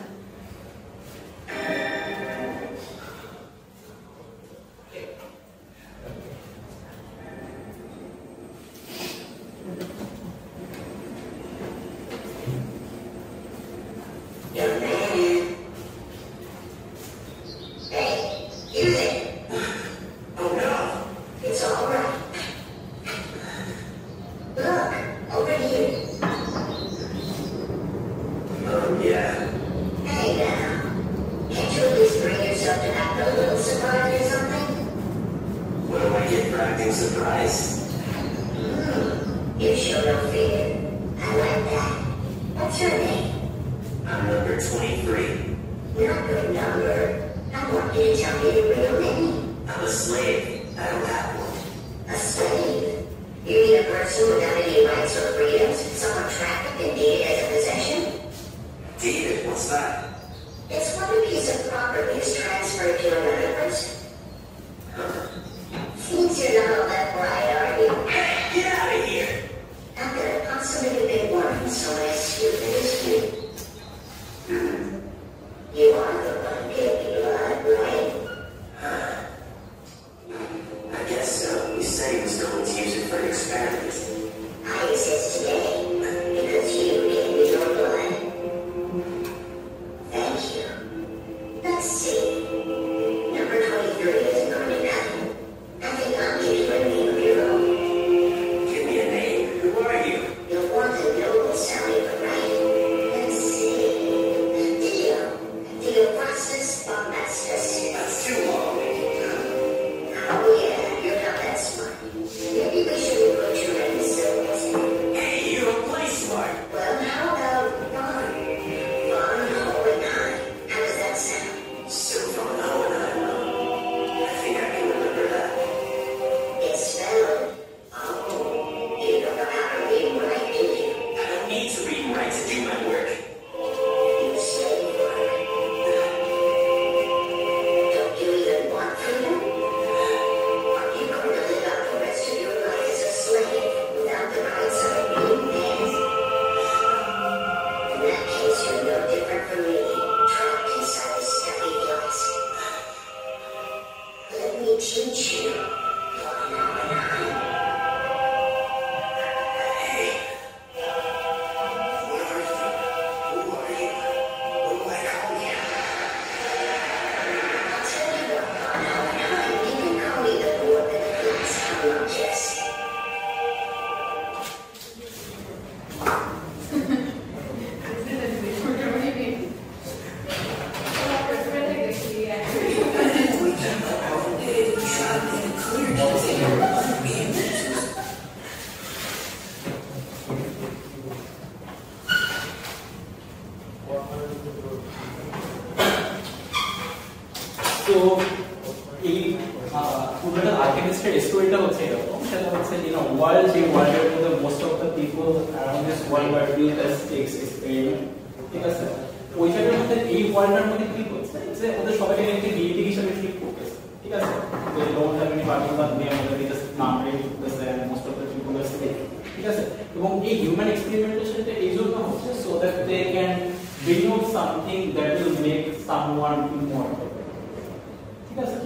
person without any rights or freedoms, someone trapped in data as a possession? David, what's that? It's when a piece of property is transferred to another person. Seems you're not all that bright, are you? Hey, get out of here! How could I possibly be one so as stupid as you? You are the one guilty blood, right? I guess so. You said he was going to use it for an experiment. I exist today because you gave me your blood. Thank you. Let's see. Number 23 is not enough. I think I'll give you a name of your own. Give me a name. Who are you? You'll want to know what sounded right. Let's see. Theophrastus Bombastus. That's too long. Oh yeah, you're not that smart. Maybe we shouldn't put you in the syllabus. Hey, you're play smart. Well, how about Von? Von Hohenheim. How does that sound? So Von Hohenheim. I think I can remember that. It's spelled. Oh, you don't know how to read and write, do you? I don't need to read and write to do my work. You slave work. Don't you even want freedom? Are you going to live out the rest of your life as a slave without the rights of a being man? In that case, you're no different from me, trapped inside a stuffy glass. Let me teach you. Hey. What are you? Who are you? What do I call you? I'll tell you what, Von Hohenheim, you can call me the boy with the glass conscience. তো এই পুরোটা আর্কিমিস্টের স্টোরিটা হচ্ছে এরকম, সেটা হচ্ছে ওয়ার্ল্ড, যে ওয়ার্ল্ডের মধ্যে most of the people around this world are build as টেক্স এক্সপেরিমেন্ট, ঠিক আছে? ওই জায়গার মধ্যে এই ওয়ার্ল্ডের মধ্যে কি হচ্ছে যে ওদের সবাইকে একটি ডিইটি হিসেবে ট্রিট করতেছে, ঠিক আছে? They don't have any particular name, ওদের জাস্ট নাম রেট করতেছে, most of the people are state, ঠিক আছে? এবং এই হিউম্যান এক্সপেরিমেন্টেশনটা এই জন্য হচ্ছে so that they can bring out something that will make someone immortal, ঠিক আছে?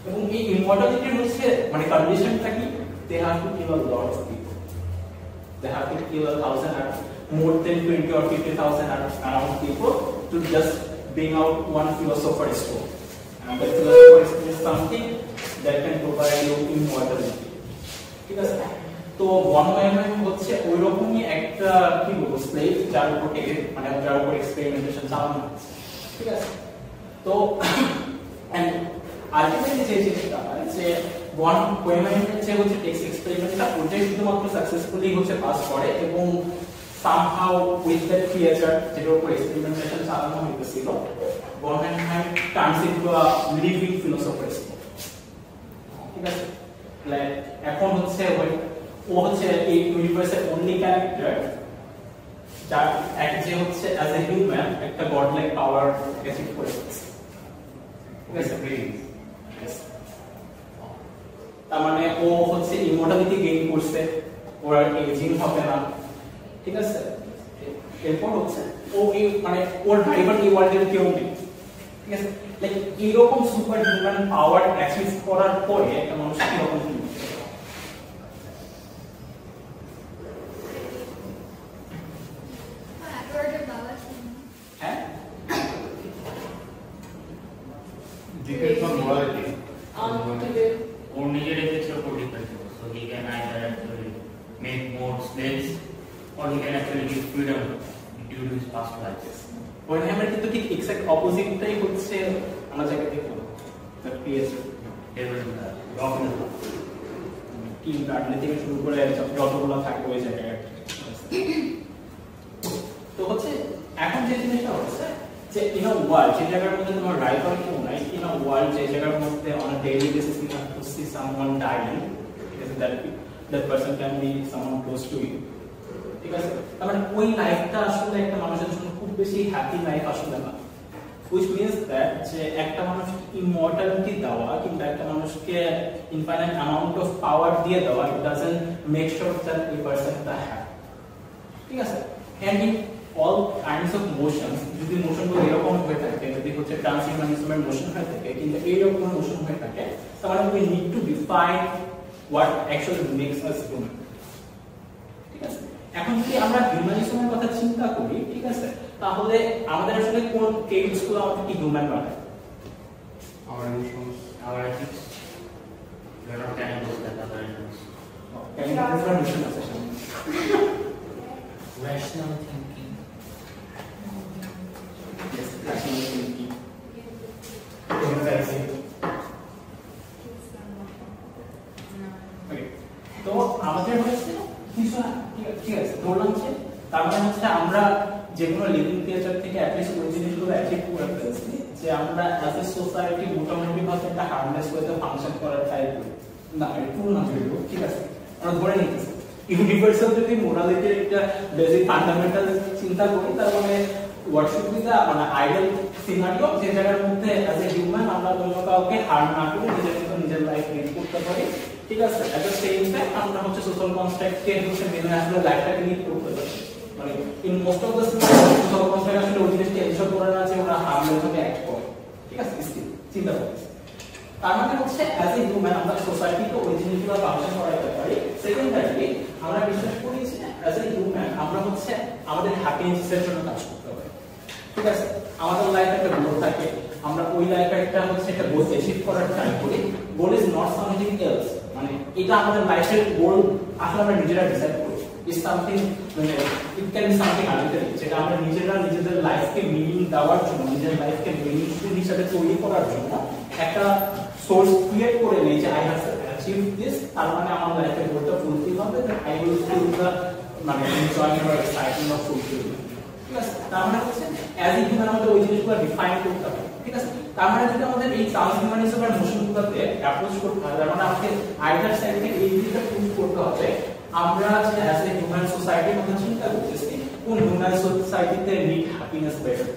এবং এই ইমমর্টালিটির হচ্ছে মানে কন্ডিশনটা কি, they have to kill a lot of people, they have to kill 1,000 or more than 20 or 50,000 around people to just bring out one philosopher's stone, and the philosopher's stone is something that can provide you immortality, ঠিক আছে? তো ভন হোহেনহাইম হচ্ছে ওইরকমই একটা কি বলবো স্লেভ, যার উপর মানে যার উপর এক্সপেরিমেন্টেশন চালানো হচ্ছে, ঠিক আছে? তো এন্ড আলটিমেটলি যে জিনিসটা হয় যে ভন হোহেনহাইমের যে হচ্ছে টেক্সট এক্সপেরিমেন্টটা ওটাই শুধুমাত্র সাকসেসফুলি হচ্ছে পাস করে, এবং somehow with that creature যেটার উপর এক্সপেরিমেন্টেশন চালানো হইতেছিল, von Hohenheim turns into a living philosopher, ঠিক আছে? লাইক এখন হচ্ছে ও হচ্ছে এই ইউনিভার্সের অনলি ক্যারেক্টার যার এক যে হচ্ছে অ্যাজ এ হিউম্যান একটা গড লাইক পাওয়ার অ্যাচিভ করে ফেলছে, ঠিক আছে? তার মানে ও হচ্ছে ইমর্টালিটি গেইন করছে, ওর আর এজিং হবে না, ঠিক আছে? এরপর হচ্ছে ও মানে ওর ড্রাইভার এই ওয়ার্ল্ডের কেউ নেই, ঠিক আছে? লাইক এইরকম সুপার হিউম্যান পাওয়ার অ্যাচিভ করার পরে একটা মানুষ কিরকম ফিল করে? হ্যাঁ, Depends on morality. ওর নিজের এথিক্সের উপর ডিপেন্ড করে, so he can either actually make more slaves or he can actually give freedom due to his past lives. হোহেনহাইমের কিন্তু ঠিক এক্সাক্ট অপোজিটটাই হচ্ছে আমরা যাকে দেখলাম দ্য ক্রিয়েচার, টিম কার্ডলে থেকে শুরু করে যতগুলো থাকবে ওই জায়গায়। তো হচ্ছে এখন যে জিনিসটা হচ্ছে যে ইন আ ওয়ার্ল্ড যে জায়গার মধ্যে তোমার রাইভাল কেউ নাই, ইন আ ওয়ার্ল্ড যে জায়গার মধ্যে on a daily basis you have to see someone dying, ঠিক আছে? That that person can be someone close to you ঠিক আছে তার মানে ওই লাইফটা আসলে একটা মানুষের জন্য খুব বেশি হ্যাপি লাইফ আসলে না which means that যে একটা মানুষকে immortality দেওয়া কিংবা একটা মানুষকে infinite amount of power দিয়ে দেওয়া it doesn't make sure that a person is happy ঠিক আছে and in all kinds of motions যদি মোশনগুলো এরকম হয়ে থাকে যদি হচ্ছে ট্রান্সহিউম্যানিজমের মোশন হয়ে থাকে কিন্তু এইরকম মোশন হয়ে থাকে তাহলে we need to define what actually makes us human ঠিক আছে এখন যদি আমরা হিউম্যানিজমের কথা চিন্তা করি ঠিক আছে তাহলে আমাদের আসলে কোন কেসগুলো আমাদের কি হিউম্যান বানায় our emotions, our ethics, we are not cannibals like other animals. Rational thinking. Yes, rational thinking. Okay. তো আমাদের হচ্ছে কিছু ঠিক আছে বললাম যে তার মানে হচ্ছে আমরা যে কোনো লিভিং ক্রিয়েচার থেকে অ্যাটলিস্ট ওই জিনিসগুলো অ্যাচিভ করে ফেলছি যে আমরা অ্যাজ এ সোসাইটি মোটামুটি ভাবে একটা হার্মলেস ওয়েতে ফাংশন করার ট্রাই করি না একটু না বলবো ঠিক আছে আমরা ধরে নিতেছি ইউনিভার্সাল যদি মোরালিটির একটা বেসিক ফান্ডামেন্টাল চিন্তা করি তার মানে হোয়াট শুড বি দা মানে আইডিয়াল সিনারিও যে জায়গার মধ্যে অ্যাজ এ হিউম্যান আমরা অন্য কাউকে হার্ম না করে নিজের লাইফ লিড করতে পারি ঠিক আছে এট দ্য সেম টাইম আমরা হচ্ছে সোশ্যাল কনস্ট্রাক্টকে হচ্ছে মেনে আসলে লাইফটাকে লিড করতে পারি মানে in most of the social construct আসলে ওই জিনিসটা এনশোর করে না যে ওরা হার্মলেস ভাবে অ্যাক্ট করে ঠিক আছে চিন্তা করছি তার মানে হচ্ছে অ্যাজ এ হিউম্যান আমরা সোসাইটিকে ওই জিনিসগুলো ফাংশন করাতে পারি সেকেন্ডারলি আমরা বিশ্বাস করি যে অ্যাজ এ হিউম্যান আমরা হচ্ছে আমাদের হ্যাপিনেসের জন্য কাজ করতে পারি ঠিক আছে আমাদের লাইফে একটা গোল থাকে আমরা ওই লাইফে একটা হচ্ছে একটা গোল অ্যাচিভ করার ট্রাই করি goal is not something else মানে এটা আমাদের লাইফের গোল আসলে আমরা নিজেরা ডিসাইড করি ইজ সামথিং মানে it can be something arbitrary যেটা আমরা নিজেরা নিজেদের লাইফকে মিনিং দেওয়ার জন্য নিজের লাইফকে মিনিংফুল হিসেবে তৈরি করার জন্য একটা সোর্স ক্রিয়েট করে নেই যে আই হ্যাভ অ্যাচিভ দিস তার মানে আমার লাইফে গোলটা ফুলফিল হবে that I will feel the মানে enjoyment or excitement of fulfilment ঠিক আছে তার মানে হচ্ছে অ্যাজ এ হিউম্যান আমাদের ওই জিনিসগুলো ডিফাইন করতে হবে ঠিক আছে তার মানে যদি আমাদের এই ট্রান্সহিউম্যানিজমের মোশনগুলোতে অ্যাপ্রোচ করতে হয় তার মানে আমাকে আইদার সাইড থেকে এই দিকটা প্রুভ করতে হবে আমরা যে অ্যাজ এ হিউম্যান সোসাইটির কথা চিন্তা করতেছি কোন হিউম্যান সোসাইটিতে নিড হ্যাপিনেস বেটার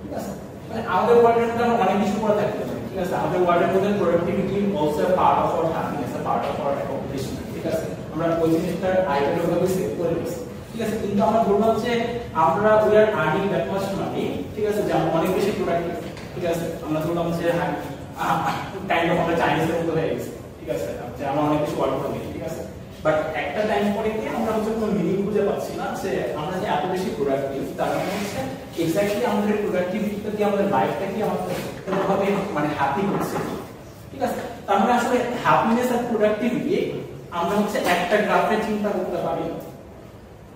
ঠিক আছে মানে আমাদের ওয়ার্ল্ডের মধ্যে আমরা অনেক কিছু করে থাকতে পারি ঠিক আছে আমাদের ওয়ার্ল্ডের মধ্যে productivity also part of our happiness part of our accomplishment ঠিক আছে আমরা ওই জিনিসটার আইডিয়ালভাবে সেট করে নিয়েছি ঠিক আছে কিন্তু আমরা বললাম যে আমরা we are earning that much money ঠিক আছে যে আমরা অনেক বেশি প্রোডাক্টিভ ঠিক আছে আমরা বললাম যে কাইন্ড অফ আমরা চাইনিজের মতো হয়ে গেছি ঠিক আছে যে আমরা অনেক কিছু ওয়ার্ক করি ঠিক আছে বাট একটা টাইম পরে কি আমরা হচ্ছে কোনো মিনিং খুঁজে পাচ্ছি না যে আমরা যে এত বেশি প্রোডাক্টিভ তার মানে হচ্ছে এক্স্যাক্টলি আমাদের প্রোডাক্টিভিটিটা দিয়ে আমাদের লাইফটা কি আমাদের কোনোভাবে মানে হ্যাপি করছে ঠিক আছে তার মানে আসলে হ্যাপিনেস আর প্রোডাক্টিভিটি আমরা হচ্ছে একটা গ্রাফে চিন্তা করতে পারি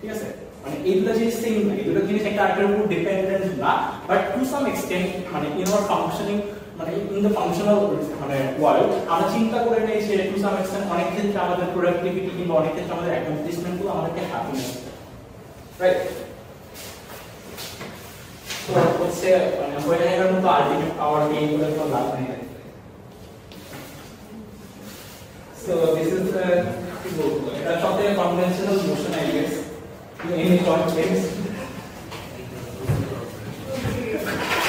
ঠিক আছে মানে এইগুলো জিনিস সেম না এগুলো জিনিস একটা আরেকটার উপর ডিপেন্ডেন্ট না বাট টু সাম এক্সটেন্ট মানে ইন আওয়ার ফাংশনিং মানে ইন দ্য ফাংশনাল মানে ওয়ার্ল্ড আমরা চিন্তা করে নেই যে টু সাম এক্সটেন্ট অনেক ক্ষেত্রে আমাদের প্রোডাক্টিভিটি কিংবা অনেক ক্ষেত্রে আমাদের অ্যাকমপ্লিশমেন্ট গুলো আমাদেরকে হ্যাপিনেস রাইট তো হচ্ছে মানে ওইটার মতো আলটিমেট পাওয়ার গেইন করে তো লাভ নেই সো দিস ইজ এটা সবথেকে conventional motion I guess in short ways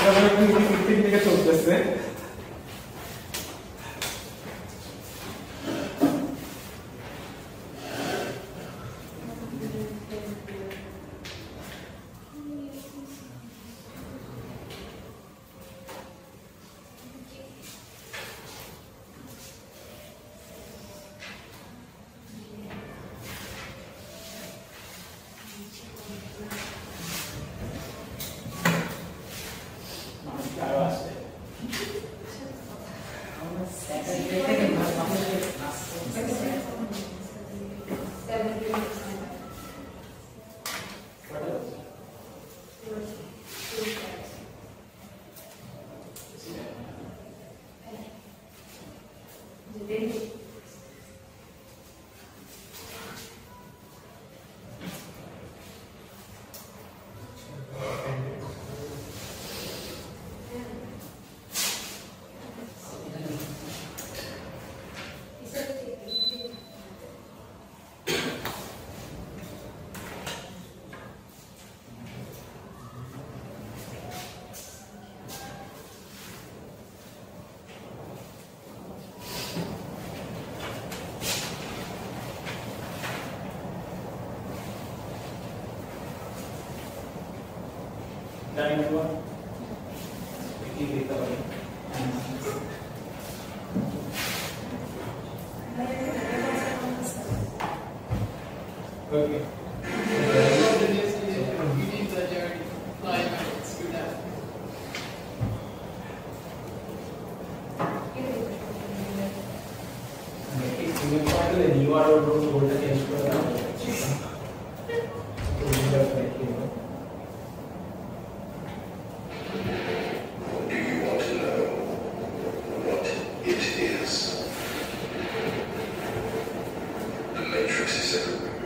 আমরা 2015 থেকে চলতেছে আরো আসছে everyone? Keep it going. Okay. You are going to change Do you want to know what it is? The Matrix is everywhere.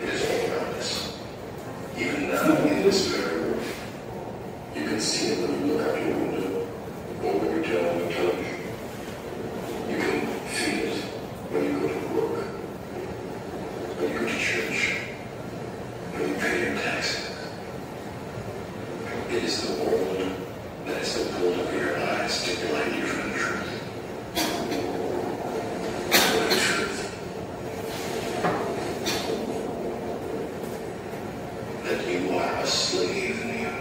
It is all around us. Even now, in this very room. You can see it when you look out your window or when you turn on the television. You can feel it when you go to work, when you go to church, when you pay your taxes. It is the world that has been pulled over your eyes to blind you from the truth. The truth. That you are a slave in you.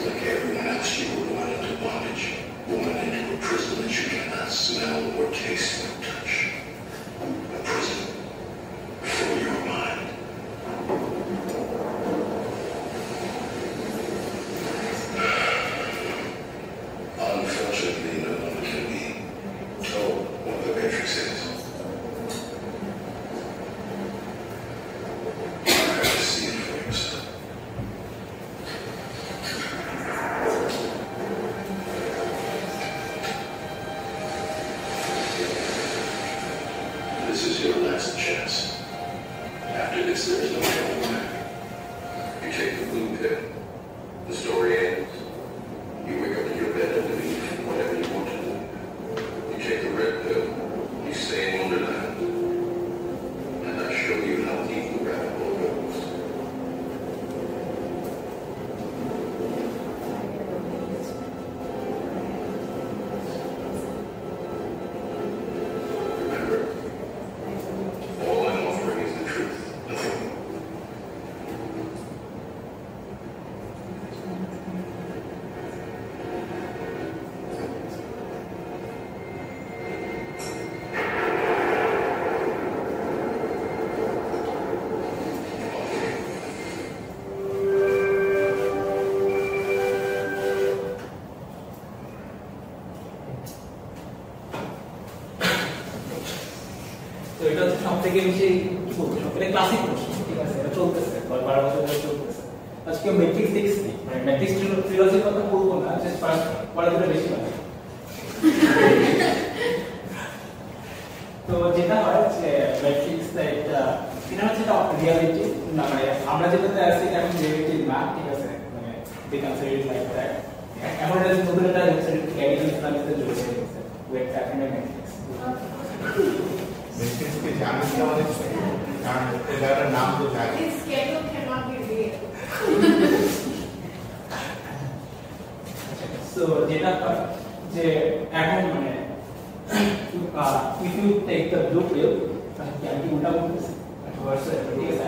Like everyone else, you were born into bondage, born into a prison that you cannot smell or taste or touch. A prison for your mind. Unfortunately, no one can be told what the Matrix is. You have to see it for yourself. This is your last chance. After this, there is no going back. You take the blue pill. The story ends. You wake up in your bed and believe whatever you want to do. You take the red pill. You stay in Wonderland. And I show you how deep the rabbit hole goes. Remember, all I'm offering is the truth, nothing more. তো এটা হচ্ছে সবথেকে বেশি কি বলবো সবথেকে ক্লাসিক প্রশ্ন ঠিক আছে এটা চলতেছে 12 বছর ধরে চলতেছে আজকে ম্যাট্রিক্স দেখছি মানে ম্যাট্রিক্স ট্রিলজির কথা বলবো না জাস্ট ফার্স্ট পড়াটা বেশি ভালো তো যেটা হয় যে ম্যাট্রিক্স এটা এটা হচ্ছে একটা রিয়ালিটি না মানে আমরা যেটাতে আছি এটা এখন রিয়ালিটি না ঠিক আছে মানে they consider it like that এখন এটা নতুন একটা ওয়েবসাইট ক্যারিয়ার ইসলামিতে জড়িত হয়েছে ওয়েব ট্র্যাকিং এর ম্যাট্রিক্স Matrix के जानने की वजह से कारण इधर नाम तो जाए This schedule cannot be real. So যেটা হয় যে এখন মানে if you take the blue pill তাহলে কি উল্টা বলতেছি ঠিক আছে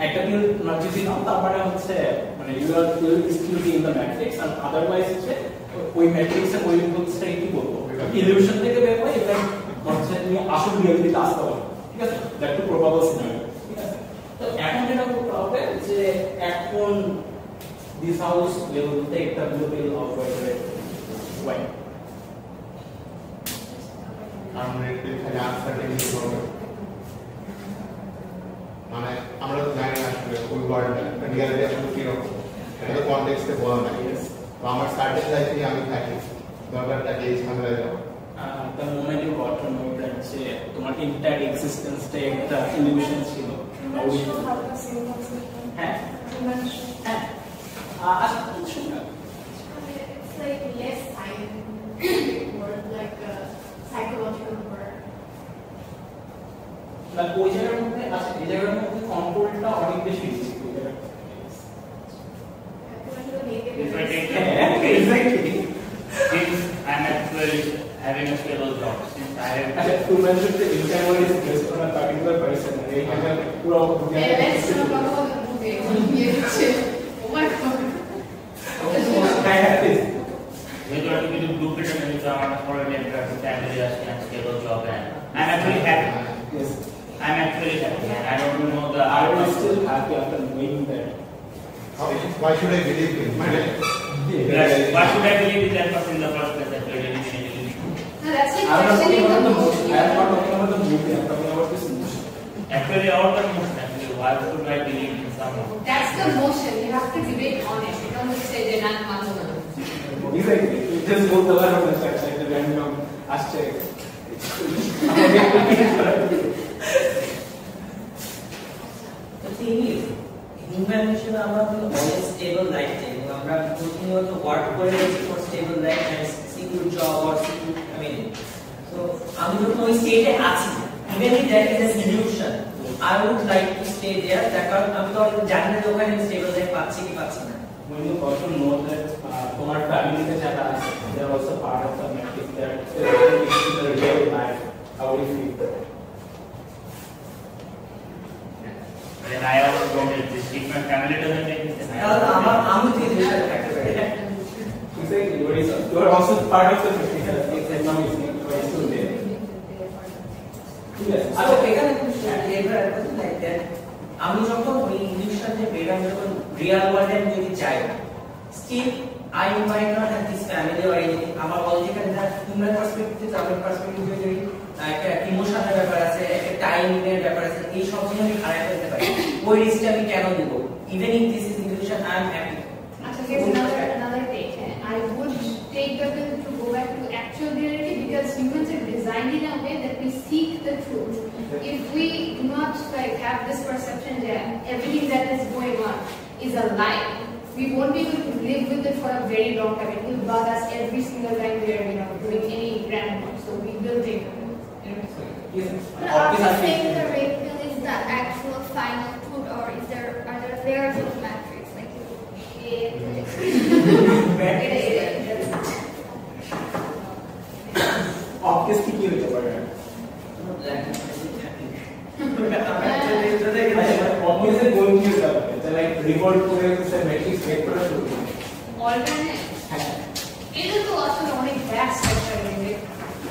একটা পিল না যদি নাও তারপরে হচ্ছে মানে you will still be in the matrix and otherwise হচ্ছে ওই ম্যাট্রিক্স এর ওই হচ্ছে কি বলবো ইলিউশন থেকে বের হয় এটা হচ্ছে তুমি আসল রিয়ালিটিতে আসতে পারো ঠিক আছে দ্যাট টু প্রবাবল সিনারিও ঠিক আছে তো এখন যেটা করতে হবে যে এখন this house will take the blue pill of white কারণ রেড পিল খালি আনসার্টেনিটি করবে মানে আমরা তো জানি না আসলে ওই ওয়ার্ডটা রিয়ালিটি আসলে কি রকম এটা কনটেক্সটে বলা নাই তো আমার সার্টেন লাইফে আমি থাকি দরকারটা এই ঝামেলায় যাবো the moment you got to know that তোমার entire existence টা একটা illusion ছিল হ্যাঁ হ্যাঁ আচ্ছা কিছু না It's like less scientific word, like a psychological word. না ওই জায়গার মধ্যে আচ্ছা এই জায়গার মধ্যে কন্ট্রোলটা অনেক বেশি easy If I take exactly since I'm actually having a stable job, since I have আচ্ছা two mention the entire world is based on a particular person এই জায়গা পুরো Let's not talk about the movie. Oh my god. is. We're going to do blueprint and use our already family and stable job, and I'm actually happy. Yes. I'm actually happy, and I don't know the I am still happy after knowing that. Why should I believe you? Yes. Why should I believe in that person in the first place? That we're really believing. No, that's the I am not question talking in the about the motion. motion. I am not talking about the movie. I am talking about this motion. Actually, all the motion. Actually, why should I believe in someone? That's the motion. You have to debate on it. You don't just say they're not Manzana. Exactly. You just go the line of the structure and random hashtag. The thing is, human হিসেবে আমরা অলওয়েজ স্টেবল লাইফ চাই এবং আমরা প্রতিনিয়ত ওয়ার্ক করে যাচ্ছি for stable life and secure job or secure সো আমি যখন ওই স্টেটে আছি even if that is a solution I would like to stay there that কারণ আমি তো জানি না যে ওখানে স্টেবল লাইফ পাচ্ছি কি পাচ্ছি না When you also know that তোমার ফ্যামিলিতে যারা আছে they are also part of the matrix that in the real life how do you feel? Then I also don't exist. If my family doesn't exist, then আমি তো এই বিষয়ে থাকতে পারি Exactly. You are also part of the matrix. Economics is still there. Yes. So এখানে এবার লাইক দ্যাট আমি যখন ওই ইলিউশন যে বেরাম যখন রিয়েল ওয়ার্ল্ডে আমি যদি যাই still I might not have this family or anything আমার পলিটিক্যাল যা হিউম্যান পার্সপেক্টিভ আমার পার্সপেক্টিভ যদি একটা ইমোশনের ব্যাপার আছে একটা টাইমের ব্যাপার আছে এই সব জিনিস আমি হারাই ফেলতে পারি ওই রিস্কটা আমি কেন নিব even if this is illusion I am happy Actually, here's another take. I would take the bill to go back to actual reality because humans are designed in a way that we seek the truth. If we do not like have this perception that everything that is going on is a lie, we won't be able to live with it for a very long time. It will bug us every single time we are, doing any random work. So we will take the bill. But are we saying the red pill is the actual final truth, or are there layers of matrix? Like Obviously কি হতে পারে obviously going to the like revolt করে the matrix break করা শুরু করে Alternate. এটা তো আসলে অনেক vast একটা area.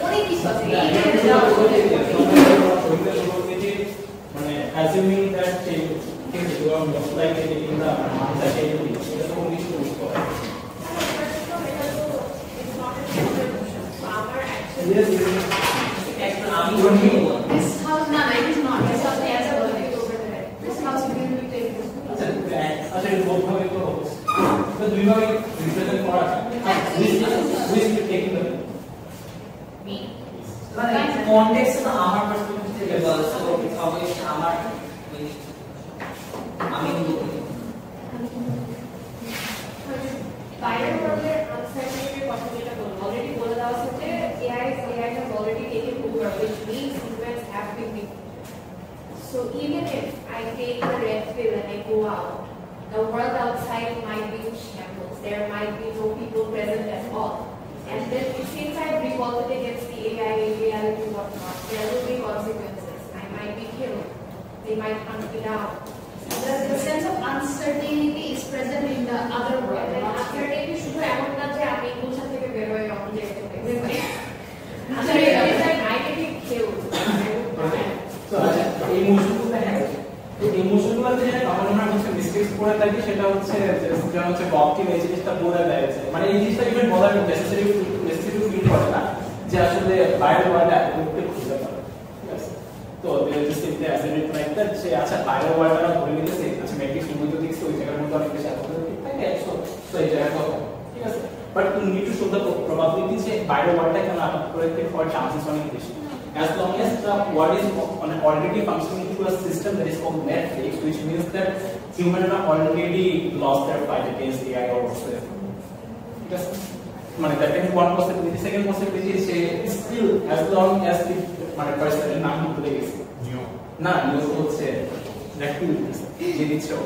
অনেক কিছু আছে। মানে assuming that things go on just like in the manga table এটা তো only to yes This house, no, it is not. This house has a building over there. This house will be taken. আচ্ছা এই both ভাবে তো তো দুই ভাবে রিপ্রেজেন্ট করা আছে which will take the Me. মানে কনটেক্সট আমার পার্সপেক্টিভ থেকে বলছো অবশ্যই আমার আমি বাইরের ওয়ার্ল্ডের আনসার্টেনিটির কথা যেটা বললাম অলরেডি বলে দেওয়া হচ্ছে AI has already taken over, which means humans have been weak. So even if I take the red pill and I go out, the world outside might be in shambles. There might be no people present at all. And then since I've revolted against the AI reality whatnot, there will be consequences. I might be killed. They might hunt me down. The sense of uncertainty is present in the other world. Uncertainty শুধু এমন না যে আমি গুলশান থেকে বের হয়ে অন্য জায়গায় চলে গেছি। Uncertainty is that I can be killed. তো আচ্ছা ইমোশনগুলো হ্যাঁ তো ইমোশনগুলোতে যেটা কমন আমরা হচ্ছে মিস্টেকস করে থাকি সেটা হচ্ছে যেটা হচ্ছে ববকে এই জিনিসটা বলে দেয় মানে এই জিনিসটা ইভেন বলার নেসেসারি ফিল করে না যে আসলে বাইরের ওয়ার্ল্ডে করতে খুঁজে পারে ঠিক আছে তো just simply assume it like that যে আচ্ছা বাইরের ওয়ার্ল্ডটা ধরে নিতেছে আচ্ছা ম্যাট্রিক্স মূলত দেখছি ওই জায়গার মধ্যে অনেক বেশি আলাদা থাকে তো এই জায়গাটা ঠিক আছে but you need to show the probability যে বাইরের ওয়ার্ল্ডটা কেন আলাদা করে হওয়ার চান্সেস অনেক বেশি as long as the what is already functioning through a system that is called matrix, which means that humans are already lost their fight against AI or whatsoever. Because that is one possibility. Second possibility is still as long as the person is not to play it. No, you would say that you did it show.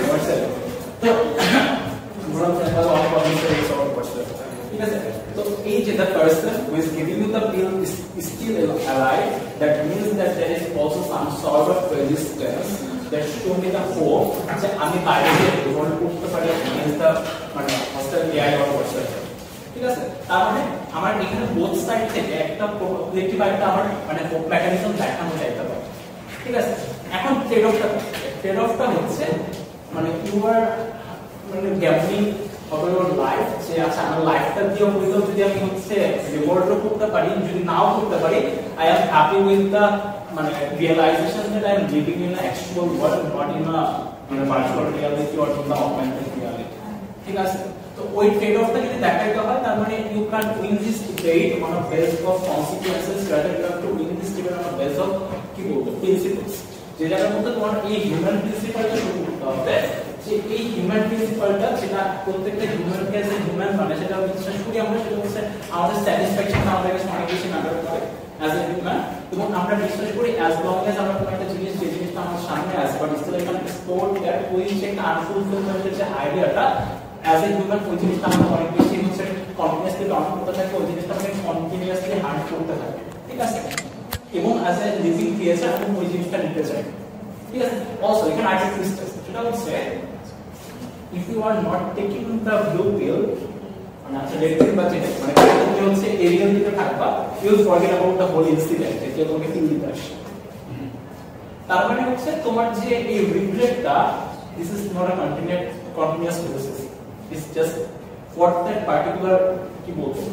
What's that? So each the person who is giving you the pill is still alive. That means that there is also some sort of resistance that show me the hope that আমি বাইরে থেকে রিভল্ট করতে পারি দ্য মানে হোস্টেল এআই অর হোস্টেল, ঠিক আছে? তার মানে আমার এখানে বোথ সাইড থেকে একটা প্রবলেটিভ একটা আমার মানে মেকানিজম দেখানো যাইতে পারে, ঠিক আছে? এখন ট্রেড অফটা হচ্ছে মানে ইউ আর মানে গ্যাম্বলিং অফ ইওর লাইফ, যে আচ্ছা আমার লাইফটা দিয়ে হইলো যদি আমি হচ্ছে রিওয়ার্ডও করতে পারি, যদি নাও করতে পারি, I am happy with the মানে realisation that I am living in a actual world, not in a মানে virtual reality or in the augmented reality, ঠিক আছে? তো ওই ট্রেড অফটা যদি দেখাইতে হয়, তার মানে you can win this debate on a base of consequences rather you have to win this debate on a base of কি বলবো প্রিন্সিপলস, যে জায়গার মধ্যে তোমার এই হিউম্যান প্রিন্সিপালটা শুরু করতে হবে, যে এই হিউম্যান প্রিন্সিপালটা যেটা প্রত্যেকটা হিউম্যানকে যে হিউম্যান মানে সেটা বিশ্বাস করি আমরা, সেটা হচ্ছে আমাদের স্যাটিসফ্যাকশন আমাদের কাছে অনেক বেশি ম্যাটার করে অ্যাজ এ হিউম্যান, এবং আমরা বিশ্বাস করি অ্যাজ লং এজ আমরা কোনো একটা জিনিস যে জিনিসটা আমার সামনে আসে but still I can explore that, ওই যে আনফুলফিলমেন্টের যে আইডিয়াটা অ্যাজ এ হিউম্যান, ওই জিনিসটা আমরা অনেক বেশি হচ্ছে কন্টিনিউয়াসলি ডাউন করতে থাকি, ওই জিনিসটা আমাকে কন্টিনিউয়াসলি হার্ট করতে থাকে, ঠিক আছে? এবং অ্যাজ এ লিভিং ক্রিয়েচার আমি ওই জিনিসটা নিতে চাই, ঠিক আছে? অলসো এখানে আরেকটা টুইস্ট আছে, সেটা হচ্ছে if you are not taking the blue pill মানে আচ্ছা রেড পিল বা যেটা মানে তুমি হচ্ছে এরিয়াল দিকে থাকবা, you will forget about the whole incident, যে তোমাকে ফিল দিতে আসছে, তার মানে হচ্ছে তোমার যে এই রিগ্রেটটা, this is not a continuous process, it's just for that particular কি বলবো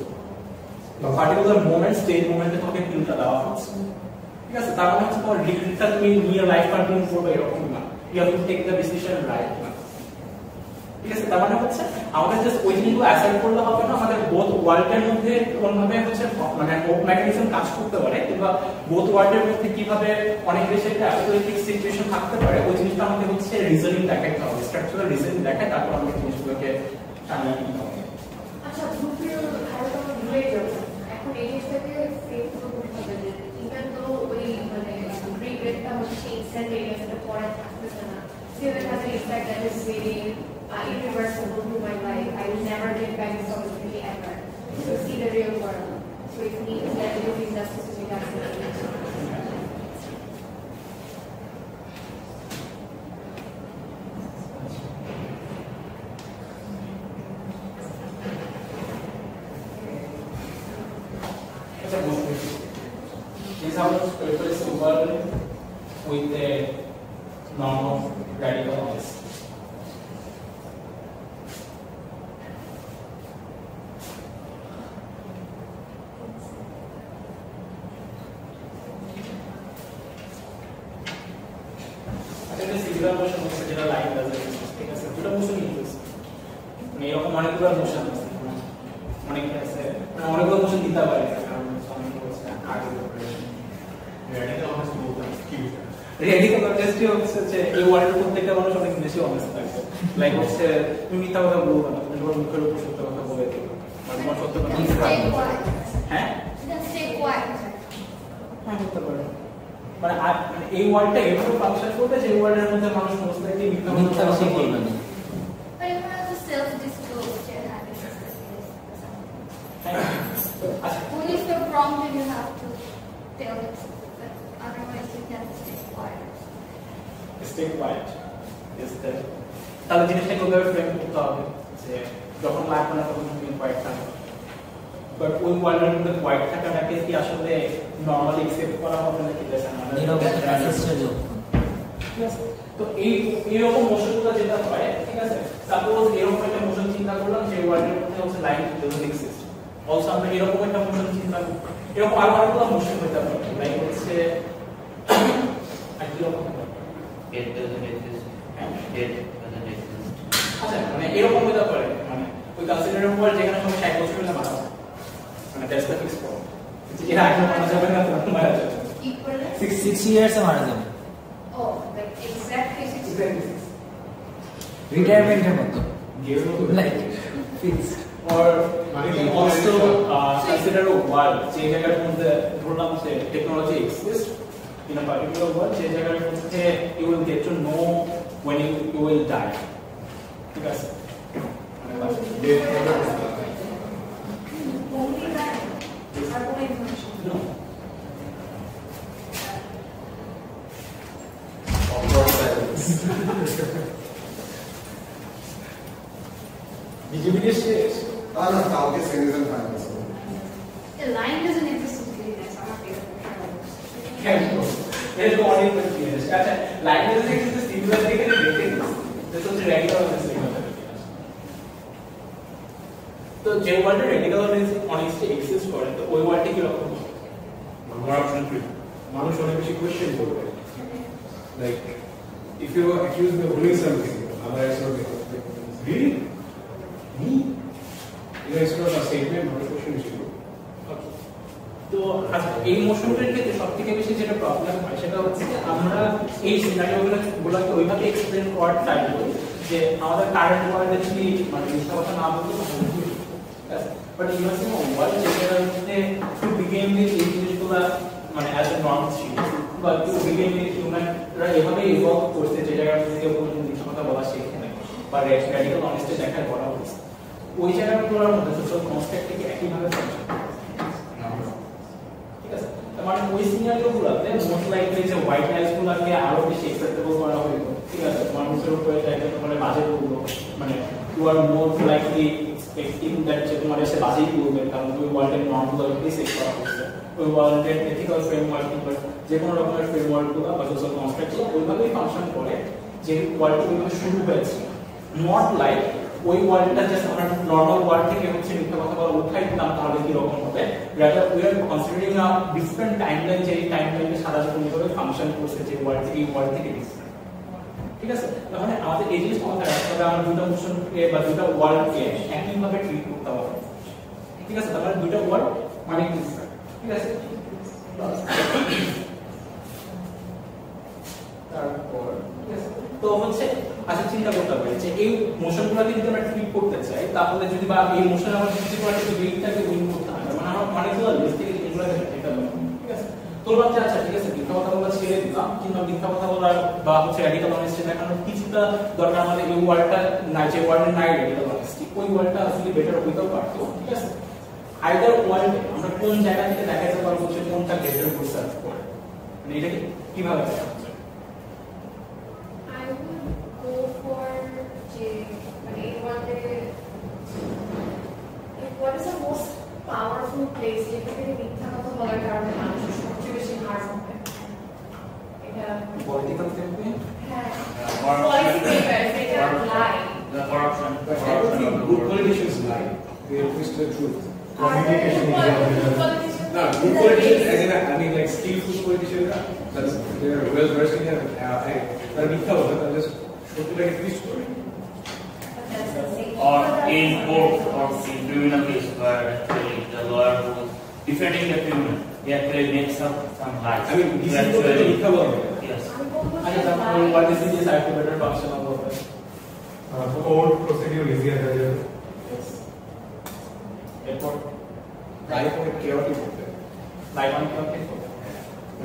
particular moment, stage moment তোমাকে ফিলটা দেওয়া হচ্ছে, ঠিক আছে? তার মানে হচ্ছে তোমার রিগ্রেটটা তুমি নিয়ে লাইফ কন্টিনিউ করবে এরকম না, you have to take the decision right না, ঠিক আছে? তার মানে হচ্ছে আমাদের জাস্ট ওই জিনিসগুলো অ্যাসাইড করলে হবে না, আমাদের বোথ ওয়ার্ল্ডের মধ্যে কোনভাবে হচ্ছে মানে মেকানিজম কাজ করতে পারে, কিংবা বোথ ওয়ার্ল্ডের মধ্যে কিভাবে অনেক বেশি একটা অ্যাপোকালিপটিক সিচুয়েশন থাকতে পারে, ওই জিনিসটা আমাদের হচ্ছে রিজনিং দেখাতে হবে, স্ট্রাকচারাল রিজনিং দেখায়, তারপর আমাদের জিনিসগুলোকে সামনে নিতে হবে। আচ্ছা গ্রুপের আরো তো ভুলে যাব, এখন এই জিনিসটাকে সেভ করতে হবে যে ইভেন তো ওই মানে রিগ্রেটটা হচ্ছে ইনস্ট্যান্টেনিয়াসলি পরে থাকতেছে না, still it has an effect that is very irreversible to my life. I will never get back this opportunity ever to see the real world. So it means that it is justice to be done. This house paper is super with a norm of radical noise. Singular motion হচ্ছে যেটা লাইন ডাজ, ঠিক আছে? দুটো মোশন ইউজ মানে এরকম অনেকগুলো মোশন আছে, অনেক আছে মানে অনেকগুলো মোশন দিতে পারে, কারণ অনেক হচ্ছে আগে রেডিক্যাল অনেস্টি হচ্ছে যে এই ওয়ার্ল্ডের প্রত্যেকটা মানুষ অনেক বেশি অনেস্ট থাকে, লাইক হচ্ছে তুমি মিথ্যা কথা বলবো না, তুমি তোমার মুখের উপর সত্য কথা বলে দিও, মানে তোমার সত্য কথা হ্যাঁ হ্যাঁ করতে পারে, মানে এই ওয়ার্ডটা এভাবে ফাংশন করবে যে ওয়ার্ডের মধ্যে মানুষ মোস্টলি মিথ্যা কথা বলবে না। But if I have to self-disclose your habits, only if you're wrong then you have to tell it, but otherwise you can stay quiet. Stay quiet. Is that? তাহলে জিনিসটাকে ওভাবে ফ্রেম করতে হবে যে যখন লাগবে না তখন তুমি কোয়াইট থাকো, বাট ওই ওয়ার্ল্ডের মধ্যে কোয়াইট থাকাটাকে কি আসলে নরমালি অ্যাকসেপ্ট করা হবে নাকি দেশে না ঠিক আছে? তো এইরকম মোশনগুলো যেটা হয়, ঠিক আছে? সাপোজ এরকম একটা মোশন চিন্তা করলাম যে ওয়ার্ল্ডের মধ্যে হচ্ছে লাইন ডাজন্ট এক্সিস্ট, অলসো আমরা এরকম একটা মোশন চিন্তা করব, এরকম আরো অনেকগুলো মোশন হতে পারে, লাইক হচ্ছে আর কি রকম it doesn't exist and it doesn't exist. আচ্ছা মানে এরকম হতে পারে, মানে ওই কনসিডারেবল ওয়ার্ল্ড যেখানে সবাই 60 বছর হলে মারা যায়, মানে দ্যাটস দ্য ফিক্স প্রবলেম, যে এর আগে মারা যাবে না তখন মারা যাবে, 6 years এ মারা যাবে, Oh, like exactly 6 রিটায়ারমেন্টের মতো like fix. or you can also consider a world যে জায়গার মধ্যে ধরলাম যে technology exist in a particular world যে জায়গার মধ্যে you will get to know when you will die, ঠিক আছে? Only that. আর কোনো ইনফরমেশন No. বিজেপির শেষ না কালকে semifinal final The line doesn't exist in clearness. I'm not কেন এর তো অনেক বেশি আছে আচ্ছা লাইন যদি একটু সিমিলার দেখে দেখতে দিস তো হচ্ছে রেডিকাল তো যে ওয়ার্ডে রেডিকাল অনেস্টি এক্সিস্ট করে তো ওই ওয়ার্ডে কি রকম করাপশন ফ্রি মানুষ অনেক বেশি কোয়েশ্চেন করবে like if you accuse me of doing something other is not really me you know it's not a statement not a question issue তো এই মোশনটার ক্ষেত্রে সবথেকে বেশি যেটা প্রবলেম হয় সেটা হচ্ছে যে আমরা এই সিনারিওগুলোকে ওইভাবে এক্সপ্লেন করার ট্রাই করি যে আমাদের কারেন্ট ওয়ার্ল্ডে যদি মানে মিথ্যা কথা না বলতে বাট ইউএসএ ওয়ার্ল্ড যেটা হচ্ছে টু বিগিন উইথ এই জিনিসগুলো মানে অ্যাজ এ নর্ম ছিল বা টু বিগিন উইথ হিউম্যানরা এভাবে ইভলভ করছে যে জায়গায় কেউ কোনো মিথ্যা কথা বলা শেখে না বা রেডিকাল অনেস্টি দেখার করা হচ্ছে ওই জায়গাগুলোর মধ্যে সোশ্যাল কনস্ট্রাক্ট থেকে একইভাবে ফাংশন মানে ওই সিনারিওগুলোতে মোস্ট লাইকলি যে হোয়াইট লাইফগুলোকে আরো বেশি অ্যাকসেপ্টেবল করা হইতো ঠিক আছে মানুষের উপরে যাইতে মানে বাজে বলবো মানে you are more likely expecting that যে তোমার এসে বাজেই বলবে কারণ ওই ওয়ার্ল্ডের নর্মগুলোকে সেট করা হচ্ছে ওই ওয়ার্ল্ডের এথিক্যাল ফ্রেমওয়ার্ক কিংবা যে কোনো রকমের ফ্রেমওয়ার্কগুলো বা সোশ্যাল কনস্ট্রাক্ট ওইভাবেই ফাংশন করে যে ওয়ার্ল্ডটা ওইভাবে শুরু হয়েছে নট লাইক ওই ওয়ার্ল্ডটা জাস্ট আমরা নর্মাল ওয়ার্ল্ড থেকে হচ্ছে মিথ্যা কথা বলা উঠাই দিতাম তাহলে কি রকম হবে rather we are considering a different timeline যে টাইমলাইনে সারা জীবন ধরে ফাংশন করছে যে ওয়ার্ল্ড থেকে এই ওয়ার্ল্ড থেকে ডিফারেন্ট ঠিক আছে তাহলে আমাদের এই জিনিস মাথায় রাখতে হবে আমরা দুটো মোশনকে বা দুটো ওয়ার্ল্ডকে একইভাবে ট্রিট করতে হবে ঠিক আছে তাহলে দুটো ওয়ার্ল্ড মানে ডিফারেন্ট ঠিক আছে তারপর তো হচ্ছে আচ্ছা চিন্তা করতে হবে যে এই মোশনগুলোকে যদি আমরা ট্রিট করতে চাই তাহলে যদি বা এই মোশন আমরা যদি করে একটু ওয়েটটাকে উইন করতে হবে মানে আমরা অনেকগুলো লিস্ট থেকে এগুলো এটা ঠিক আছে তো ভাবছি আচ্ছা ঠিক আছে মিথ্যা কথা বলা ছেড়ে দিলাম কিংবা মিথ্যা কথা বলা বা হচ্ছে রেডিকাল অনেস্টি দেখানোর কিছুটা দরকার আমাদের এই ওয়ার্ডটা নাই যে ওয়ার্ডের নাই রেডিকাল অনেস্টি ওই ওয়ার্ডটা আসলে বেটার হইতেও পারতো ঠিক আছে আইদার ওয়ার্ল্ড আমরা কোন জায়গা থেকে দেখাতে পারবো যে কোনটা বেটার রিসার্চ করে মানে এটা কিভাবে দেখা হচ্ছে go for what is the most powerful place যেখানে মিথ্যা কথা বলার কারণে মানুষের সবচেয়ে বেশি হার্ম হবে এটা পলিটিক্যাল ক্যাম্পেইন হ্যাঁ পলিটিক্যাল এটা লাই the corruption good politicians lie they twist the truth communication is no good politicians as in I mean like skillful politicians that's they're well versed in that মিথ্যা কথা তাহলে just সত্যটাকে twist করে or in court or in criminal case where actually the lawyer who is defending the criminal he actually makes up some lies. I mean this is what the মিথ্যা বলা হয় Yes. what is the decide to better function of the court procedure easier হয়ে যাবে এরপর লাইফ অনেক chaotic হতে লাইফ অনেক chaotic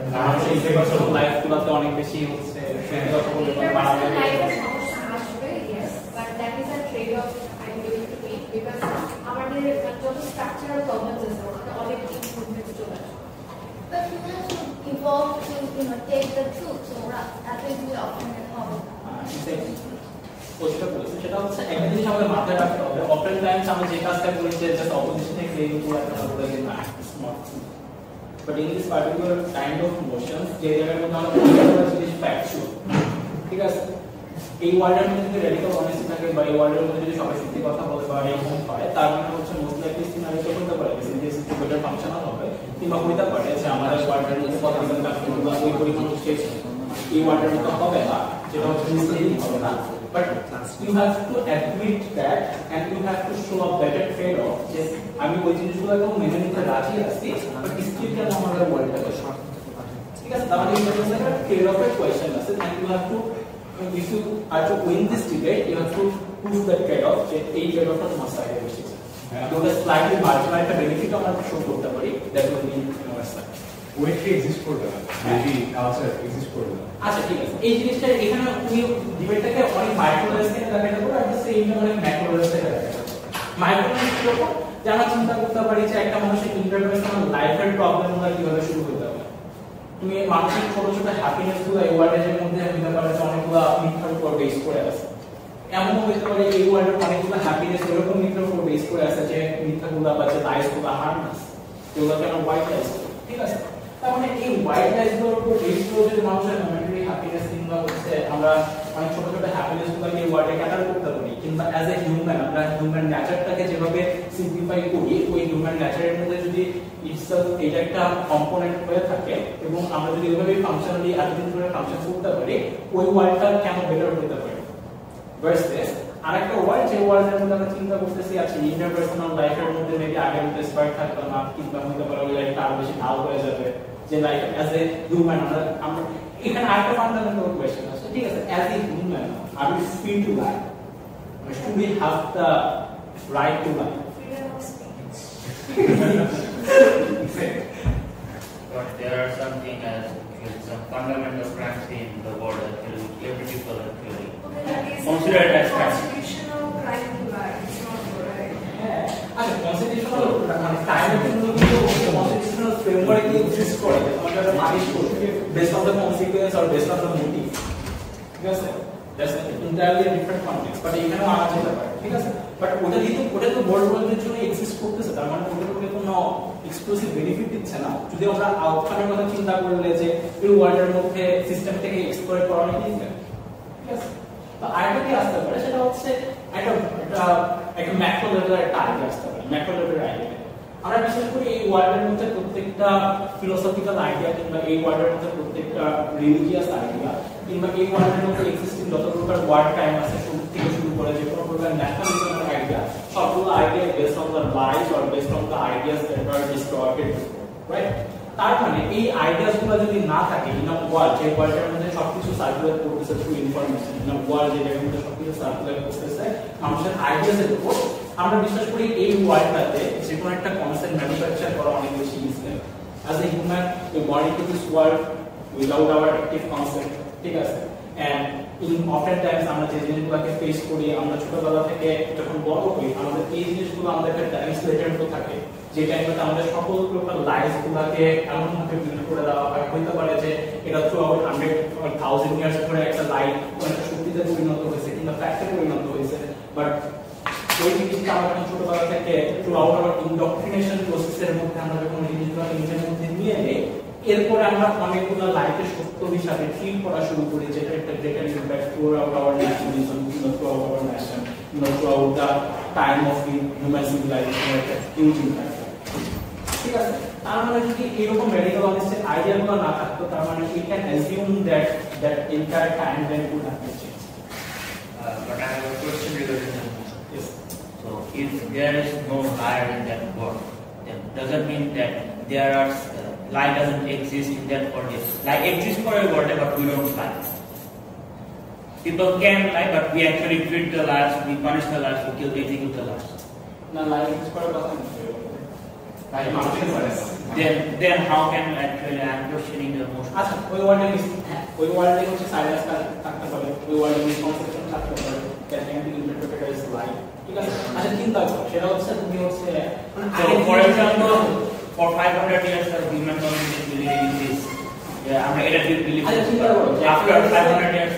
কারণ এই পার্সোনাল লাইফগুলোতে অনেক বেশি হচ্ছে সেটা কথা বলে বাড়াবে সমস্যা আসবে yes but that is a trade off I'm willing to make because আমাদের যত স্ট্রাকচারাল প্রবলেমস আছে ওখানে অনেক ইমপ্রুভমেন্ট চলে আসবে But humans should evolve to, take the truth. So that is the ultimate problem. সেটা হচ্ছে একটা জিনিস আমাদের মাথায় রাখতে হবে অফেন টাইমস আমরা যে কাজটা করি যে জাস্ট অপোজিশনে ক্লেম করে একটা বলে যে না smart but in this particular kind of motions যে জায়গার মধ্যে আমরা জিনিস ফ্যাকচুয়াল ঠিক আছে এই ওয়ার্ডের মধ্যে যদি রেডিকাল অনেস্টি থাকে বা এই ওয়ার্ডের মধ্যে যদি সবাই সত্যি কথা বলে বা এরকম হয় তার মানে হচ্ছে মোস্ট লাইকলি সিনারিও করতে পারে যে বেটার ফাংশনাল হবে কিংবা হইতে পারে যে আমাদের ওয়ার্ডের মধ্যে কথা বলতে কাজগুলো ওই পরিমাণ স্টেজ এই ওয়ার্ডের মধ্যে হবে না যেটা হচ্ছে মিসলিডিং হবে না but you have to admit that and you have to show a better trade off যে আমি ওই জিনিসগুলোকে মেনে নিতে রাজি আছি বাট স্ক্রিপ্টটা আমাদের ওয়ার্ডটাকে শর্ট ঠিক আছে তাহলে এই জিনিসটা ট্রেড অফের কোয়েশ্চেন আছে and you have to if you are to win this debate you have to prove that trade off যে এই trade offটা তোমার সাইডে বেশি আমরা স্লাইটলি মার্জিনাল একটা বেনিফিট আমরা শো করতে পারি that will be your side weightly exist করবে না মেবি কালচার এক্সিস্ট করবে না আচ্ছা ঠিক আছে এই জিনিসটা এখানে তুমি ডিবেটটাকে অনেক মাইক্রোলেভেল থেকে দেখাতে পারো আর সেই অনেক ম্যাক্রোলেভেল থেকে দেখাতে পারো মাইক্রোলেভেল কি রকম যে আমরা চিন্তা করতে পারি যে একটা মানুষের ইন্টারপ্রিটেশনাল লাইফের প্রবলেমগুলো কিভাবে শুরু করতে হবে তুমি মানসিক ছোট ছোট হ্যাপিনেস গুলো এই ওয়ার্ল্ডের মধ্যে নিতে পারো যে অনেকগুলো মিথ্যার উপর বেস করে আছে এমন হইতে পারে এই ওয়ার্ল্ডের অনেকগুলো হ্যাপিনেস এরকম মিথ্যার উপর বেস করে আছে যে মিথ্যাগুলো বা যে লাইসগুলো হার্মলেস, এগুলোকে আমরা হোয়াইট লাইস বলি, ঠিক আছে? তার মানে এই হোয়াইট লাইসগুলোর উপর বেস করে যদি মানুষের মোমেন্টারি হ্যাপিনেস কিংবা হচ্ছে আমরা অনেক ছোট ছোট হ্যাপিনেস গুলোকে এই ওয়ার্ল্ডে ক্যাটার করতে পারি, কিংবা অ্যাজ এ হিউম্যান আমরা হিউম্যান নেচারটাকে যেভাবে সিম্পলিফাই করি ওই হিউম্যান নেচারের মধ্যে যদি ইটসেলফ এটা একটা কম্পোনেন্ট হয়ে থাকে এবং আমরা যদি এভাবে ফাংশনালি এতদিন ধরে ফাংশন করতে পারি, ওই ওয়ার্ল্ডটা কেন বেটার হতে পারে ভার্সেস আরেকটা ওয়ার্ল্ড যে ওয়ার্ল্ডের মধ্যে আমরা চিন্তা করতেছি আছে ইন্টারপার্সোনাল লাইফের মধ্যে মেবি আগের মধ্যে স্পার্ক থাকবে না, কিংবা হতে পারে ওই লাইফটা আরো বেশি ঢাল হয়ে যাবে, যে লাইফ অ্যাজ এ হিউম্যান আমরা এখানে আরেকটা ফান্ডামেন্টাল কোয়েশ্চেন আছে, ঠিক আছে? As a human are we free to life, should we have the right to life? But there are something as some fundamental crimes in the world actually every people actually consider it as crime. Constitutional right to life. It's not right. আচ্ছা কনস্টিটিউশনাল মানে টাইমের জন্য কিন্তু কনস্টিটিউশনাল ফ্রেমওয়ার্ক এক্সিস্ট করে, আমরা এটা মানি করি based on the consequence or based on the motive, ঠিক আছে? That's entirely different context, but এখানেও আনা যেতে পারে, ঠিক আছে? বাট ওটা তো ওয়ার্ল্ড ওয়ার্ল্ডের জন্য এক্সিস্ট করতেছে, তার মানে ওটার উপরে কোনো এক্সক্লুসিভ বেনিফিট দিচ্ছে না। যদি আমরা আউটকামের কথা চিন্তা করলে যে এই ওয়ার্ল্ডের মধ্যে সিস্টেম থেকে এক্সপ্লয়েট করা অনেক ইজি, ঠিক আছে? তো আরেকটা কি আসতে পারে সেটা হচ্ছে একটা ম্যাক্রো লেভেলের একটা আইডিয়া আসতে পারে, ম্যাক্রো লেভেলের আইডিয়া। আমরা বিশেষ করে এই ওয়ার্ল্ডের মধ্যে প্রত্যেকটা ফিলোসফিক্যাল আইডিয়া কিংবা এই ওয়ার্ল্ডের মধ্যে প্রত্যেকটা রিলিজিয়াস আইডিয়া কিংবা এই ওয়ার্ল্ডের মধ্যে এক্সিস্টিং যত প্রকার ওয়ার্ড টাইম আছে শুরু থেকে শুরু করে যে কোনো প্রকার ন্যাশনালিজমের আইডিয়া, সবগুলো idea based on the life or based on the ideas that are distorted, right? তার মানে এই আইডিয়াসগুলো যদি না থাকে ইন আ ওয়ার্ল্ড, যে ওয়ার্ল্ডের মধ্যে সবকিছু সার্কুলেট করতেছে through information, in a world যেটার মধ্যে সবকিছু সার্কুলেট করতেছে মানুষের আইডিয়াসের উপর, আমরা বিশ্বাস করি এই ওয়ার্ল্ডটাতে যে কোনো একটা কনসেপ্ট ম্যানুফ্যাকচার করা অনেক বেশি easy. As a human we born into this world without hour active concept, ঠিক আছে? এন্ড ইন অফেন টাইমস আমরা যে জিনিসগুলোকে ফেস করি, আমরা ছোটবেলা থেকে যখন বড় হই আমাদের এই জিনিসগুলো আমাদেরকে ট্রান্সলেটেড তো থাকে, যে টাইমটাতে আমাদের সকল প্রকার লাইফগুলোকে এমন ভাবে বিল্ড করে দেওয়া হয়, হইতে পারে যে এটা থ্রু আউট 100 or 1000 ইয়ার্স ধরে একটা লাইফ একটা শক্তিতে পরিণত হয়েছে কিংবা ফ্যাক্টে পরিণত হয়েছে, বাট ওই জিনিসটা আমরা যখন ছোটবেলা থেকে থ্রু আউট আওয়ার ইনডক্ট্রিনেশন প্রসেসের মধ্যে আমরা যখন এই জিনিসগুলো নিজের মধ্যে নিয়ে নেই, এরপরে আমরা অনেকগুলো লাইফের সত্য হিসাবে ফিল করা শুরু করি, যেটা একটা greater impact through out hour nationalism কিংবা থ্রু আউট আওয়ার ন্যাশন কিংবা through out the time of human civilisation একটা হিউজ ইম্প্যাক্ট, ঠিক আছে? তার মানে যদি এরকম রেডিক্যাল অনেস্টের আইডিয়াগুলো না থাকতো, তার মানে we can assume that entire timeline would have been changed. But I have a question regarding that. Yes. So if there is no higher in that world, then does it mean that there are life doesn't exist in that world? Life exists for a world, but we don't fly. People can fly, but we actually treat the lives, we punish the lives, we kill, execute the lives. না লাইফ ইজ করার কথা না, লাইফ মানুষের করে। Then how can actually I'm questioning the emotion? আচ্ছা ওই ওয়ার্ল্ডে ওই ওয়ার্ল্ডে হচ্ছে সাইলেন্স থাকতে পারে, ওই ওয়ার্ল্ডে মিসকনসেপশন থাকতে পারে, that can be interpreted as life, ঠিক আছে? আচ্ছা চিন্তা করো সেটা হচ্ছে তুমি হচ্ছে মানে for example for 500 years the human community believe in this. Yeah, আমরা এটা believe. আচ্ছা চিন্তা করো after 500 years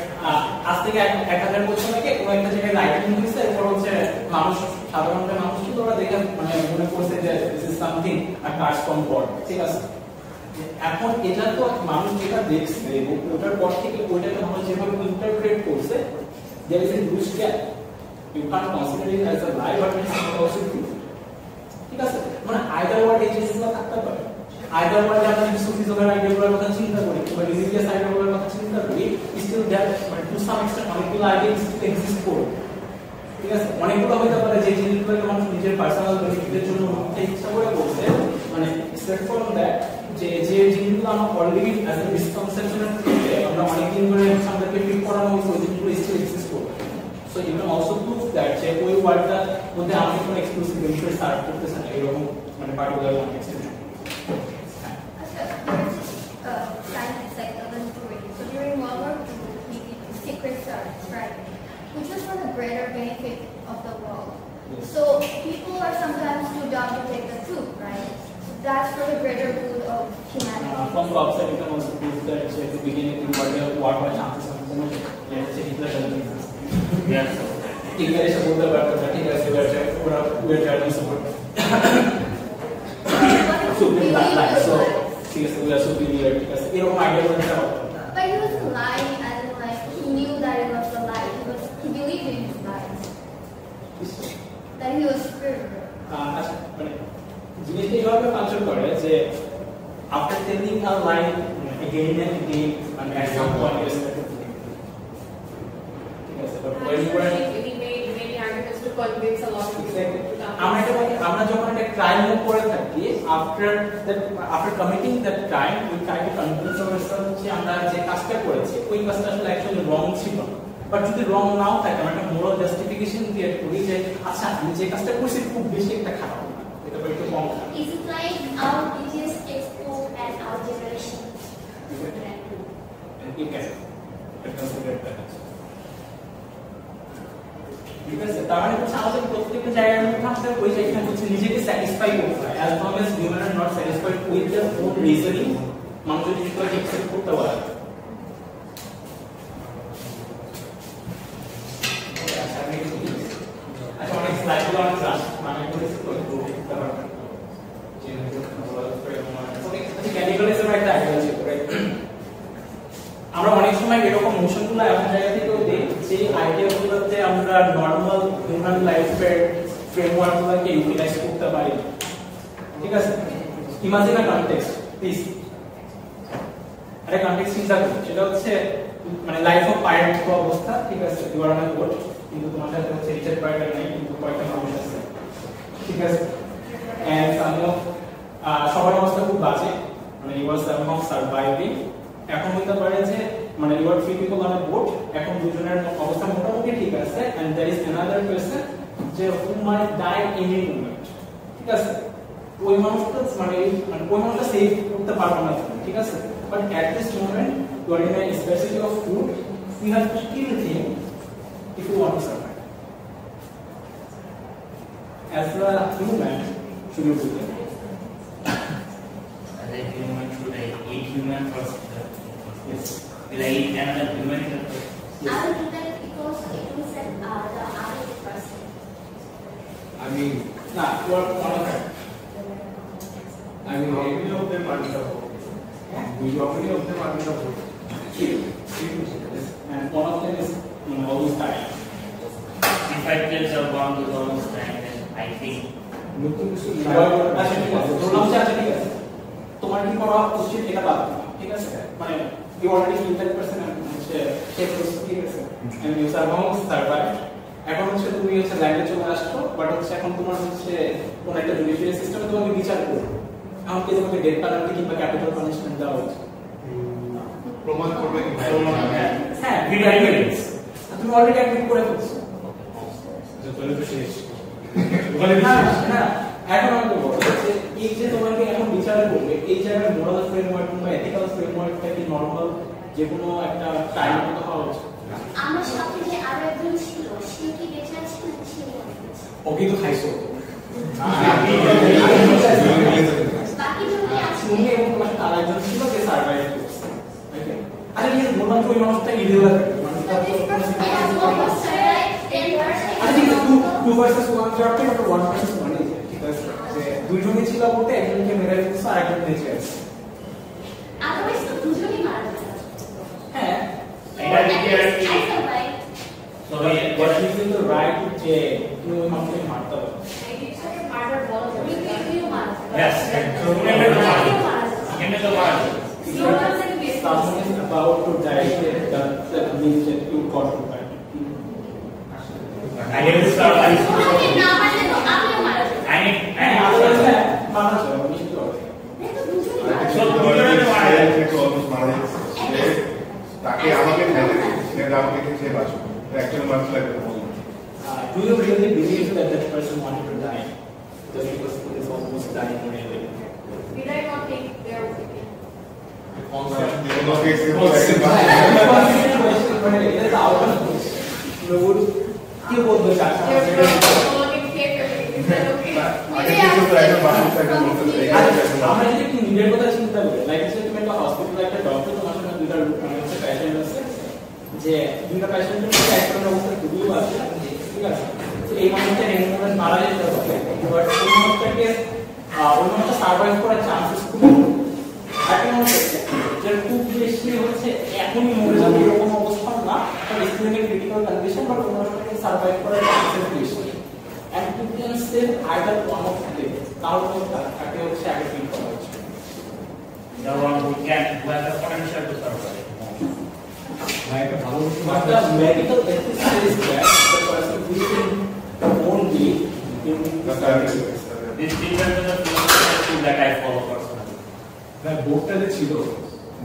আজ থেকে 1000 বছর আগে কোনো একটা জায়গায় লাইটিং হয়েছে, এরপর হচ্ছে মানুষ সাধারণ মানুষ ছিল ওরা দেখে মানে মনে করছে যে this is something a curse from God, ঠিক আছে? এখন এটা তো মানুষ যেটা দেখছে এবং ওটার পর থেকে ওইটাকে মানুষ যেভাবে ইন্টারপ্রেট করছে, there is a huge gap. You can't consider it as a lie, but it's also true, ঠিক আছে? মানে আইদার ওয়ার্ড এই জিনিসগুলো থাকতে পারে, আইদার ওয়ার্ড আমরা যদি সুফিজমের আইডিয়াগুলোর কথা চিন্তা করি কিংবা রিলিজিয়াস আইডিয়াগুলোর কথা চিন্তা করি, স্টিল দ্যাট মানে টু সাম এক্সটেন্ট অনেকগুলো আইডিয়া স্টিল এক্সিস্ট করে, ঠিক আছে? অনেকগুলো হইতে পারে যে জিনিসগুলোকে মানুষ নিজের পার্সোনাল বেনিফিটের জন্য মানতে ইচ্ছা করে করছে, মানে সেট ফ্রম দ্যাট যে জিনিসগুলো আমরা অলরেডি অ্যাজ এ মিসকনসেপশনের থেকে আমরা অনেকদিন ধরে আমাদেরকে ফিল করানো হয়েছে ওই জিনিসগুলো স্টিল এক্সিস্ট করে। So you can also prove that যে ওই ওয়ার্ডটার মধ্যে আমাদের কোনো এক্সক্লুসিভ বেনিফিট সার্ভ করতেছে না এরকম মানে particular কনটেক্সটে। Science like Alan Turing. So during World War II, he did secret service, right? Which was for the greater benefit of the world. Yes. So people are sometimes too dumb to take the truth, right? So that's for the greater good of humanity. From the outside, you can also prove that at the beginning, what was chances of let's say Hitler doesn't exist. Yes. ইংলিশে বলতে পারতো না, ঠিক আছে, ওরা trying support superior like so ঠিক আছে, we are superior, ঠিক আছে, এরকম আইডিয়া করতে পারতো। But he was lying, as in like he knew that it was a lie. He believed in his lies. That he was superior. আচ্ছা, মানে জিনিসটা এইভাবে ফাংশন করে যে after telling a lie again and again, and at some point you start to believe it. ঠিক আছে, but when you are he made many arguments to convince a lot of people. আমরা যখন একটা ক্রাইম করে থাকি, after committing that crime we try to convince ourselves যে আমরা যে কাজটা করেছি ওই কাজটা আসলে অ্যাকচুয়ালি রং ছিল, বাট যদি রং নাও থাকে আমরা একটা মোরাল জাস্টিফিকেশন ক্রিয়েট করি যে আচ্ছা আমি যে কাজটা করেছি খুব বেশি একটা খারাপ না, এটা একটু কম খারাপ। Is it like our religious textbook and our generation? You can consider that. ঠিক আছে, তার মানে হচ্ছে আমাদের প্রত্যেকটা জায়গার মধ্যে আমাদের ওই জায়গাটা হচ্ছে নিজেকে স্যাটিসফাই করতে হয়। as long as human are not satisfied with their own reasoning, মানুষ যদি সেটাকে অ্যাকসেপ্ট করতে পারে। আচ্ছা, অনেক স্লাইডগুলো আমি মানে করেছি তো একটু দেখতে পারবেন। ক্যাটেগরিজের একটা আইডিয়া ছিল, রাইট? আমরা অনেক সময় এরকম মোশনগুলো এমন জায়গা থেকেও দিই যে আইডিয়াগুলোতে আমরা নর্মাল হিউম্যান লাইফের ফ্রেমওয়ার্কগুলোকে ইউটিলাইজ করতে পারি। ঠিক আছে, ইমাজিন আ কনটেক্সট প্লিজ, একটা কনটেক্সট চিন্তা করুন, সেটা হচ্ছে মানে লাইফ অফ পাইরেট অবস্থা। ঠিক আছে, you are on a boat, কিন্তু তোমার সাথে হচ্ছে রিচার্ড পাইরেট নেই, কিন্তু কয়েকটা মানুষ আছে। ঠিক আছে, এন্ড সবার অবস্থা খুব বাজে, মানে ইউ আর সামহাউ সারভাইভিং। এখন হইতে পারে যে মানে you are 3 people on a boat, এখন দুজনের অবস্থা মোটামুটি ঠিক আছে, and there is another person যে who might die any moment. ঠিক আছে, ওই মানুষটা মানে ওই মানুষটা সেভ করতে পারবে না, ঠিক আছে, but at this moment you are in a specific of food, you have to kill him if you want to survive. As a human, should you do that? As a human, should I eat human first? Yes. Will I eat another human? I will do that because it was the other person. I mean, Nah, you are one of them. how many of them are in the boat? How many of them are in the boat? And one of them is always dying. If I kill someone with all this time, then I think আচ্ছা, ঠিক আছে, ধরলাম যে আচ্ছা ঠিক আছে, তোমার কি করা উচিত এটা বাদ দাও, ঠিক আছে, মানে you already kill that person, and হচ্ছে ঠিক আছে, এন্ড ইউ সার্ভাইভ। এখন হচ্ছে তুমি হচ্ছে লাইনে চলে আসছো, বাট হচ্ছে এখন তোমার হচ্ছে কোন একটা জুডিশিয়ারি সিস্টেমে তোমাকে বিচার করবে, এখন কি তোমাকে ডেথ পেনাল্টি কিংবা ক্যাপিটাল পানিশমেন্ট দেওয়া হচ্ছে? প্রমাণ করবে কি ভাই? হ্যাঁ, এভিডেন্স তুমি অলরেডি অ্যাডমিট করে ফেলছো। তাহলে তো শেষ। না, এখন আমি বলবো যে এই যে তোমাকে এখন বিচার করবে, এই জায়গায় মোরাল ফ্রেমওয়ার্ক বা এথিক্যাল ফ্রেমওয়ার্কটা কি নরমাল যে কোনো একটা টাইম মতো হওয়া উচিত? আমার সাথে যে আরো একজন ছিল, সে কি বেঁচে আছে না সে মরে গেছে? ও কিন্তু খাইছো বাকি জনে আছে। তুমি এবং তোমার সাথে আরেকজন ছিল যে সার্ভাইভ করছে। ওকে, আরে কি বললাম তো ওই মানুষটা ইলিগাল, মানুষটা তো আরে কিন্তু 2 versus 1 জবটা একটা 1 versus 1 এ ঠিক আছে, যে দুইজনই ছিল বলতে একজনকে মেরে দিয়েছে আর একজন বেঁচে আছে। আদারওয়াইজ তো দুজনেই মারা যাবে। হ্যাঁ, এটা কি I survived. so what is in the right যে তুমি ওই মানুষকে মারতে হবে? It's like a murder ball. তুমিও মারা যাবে। yes, তুমিও মারা যাবে। give me the word. Someone is about to die, that means that you got to die. I need to survive. তোমাকে না মারলে তো আমিও মারা যাবো। I need মানুষ হবে নিশ্চিত হবে। দেখো দুজনেই মারা so তাকে আমাকে ফেলে আমাকে সে বাঁচবে একজন মানুষ লাগবে। Do you really believe that that person wanted to die just because he is almost dying really? Did I not take their opinion? কি বলবো They take everything. Is that okay? আমরা যদি একটু নিজের কথা চিন্তা করি, লাইক তুমি একটা হসপিটালে একটা ডক্টর, তোমার সামনে দুইটা পেশেন্ট আছে, যে দুইটা পেশেন্টের মধ্যে একজনের অবস্থা খুবই বাজে, ঠিক আছে তো এই মানুষটা রেঞ্জ মোমেন্ট মারা যেতে পারে বাট ওই মানুষটাকে সার্ভাইভ করার চান্সেস খুব এখন যে খুব বেশি হচ্ছে এখনই মরে যাবে এরকম অবস্থা না তার স্টুডেন্টের ক্রিটিক্যাল কন্ডিশন বাট ওই মানুষটাকে সার্ভাইভ করার চান্সেস বেশি and you can say either one of them তাহলে তাকে হচ্ছে আগে ফিল করা হচ্ছে the one who has the potential to survive. But the medical ethics says that the persecution won't be in the service. This depends on the philosophy that I follow personally. না বোর্ডটা যে ছিল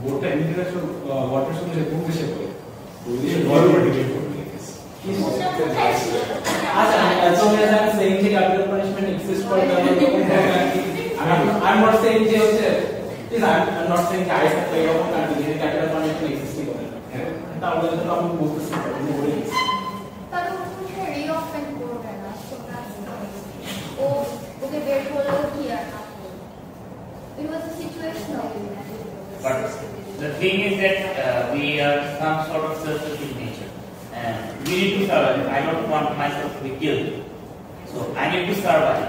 বোর্ডটা ইন্টারন্যাশনাল ওয়াটার সঙ্গে কোন দেশে পড়ে ওই দেশে গভর্নমেন্ট ডিবেট করবে As long as I'm saying that capital punishment exists for the I'm not saying that I'm not saying that I have to pay off country capital punishment exists করে তাহলে তো আমি বলতেছি তাহলে ওকে রিঅফেন্ড করবে না ও ওকে বের করলো কি আর না it was a situational But the thing is that we are some sort of selfish in nature. And we need to survive. I don't want myself to be killed. So I need to survive.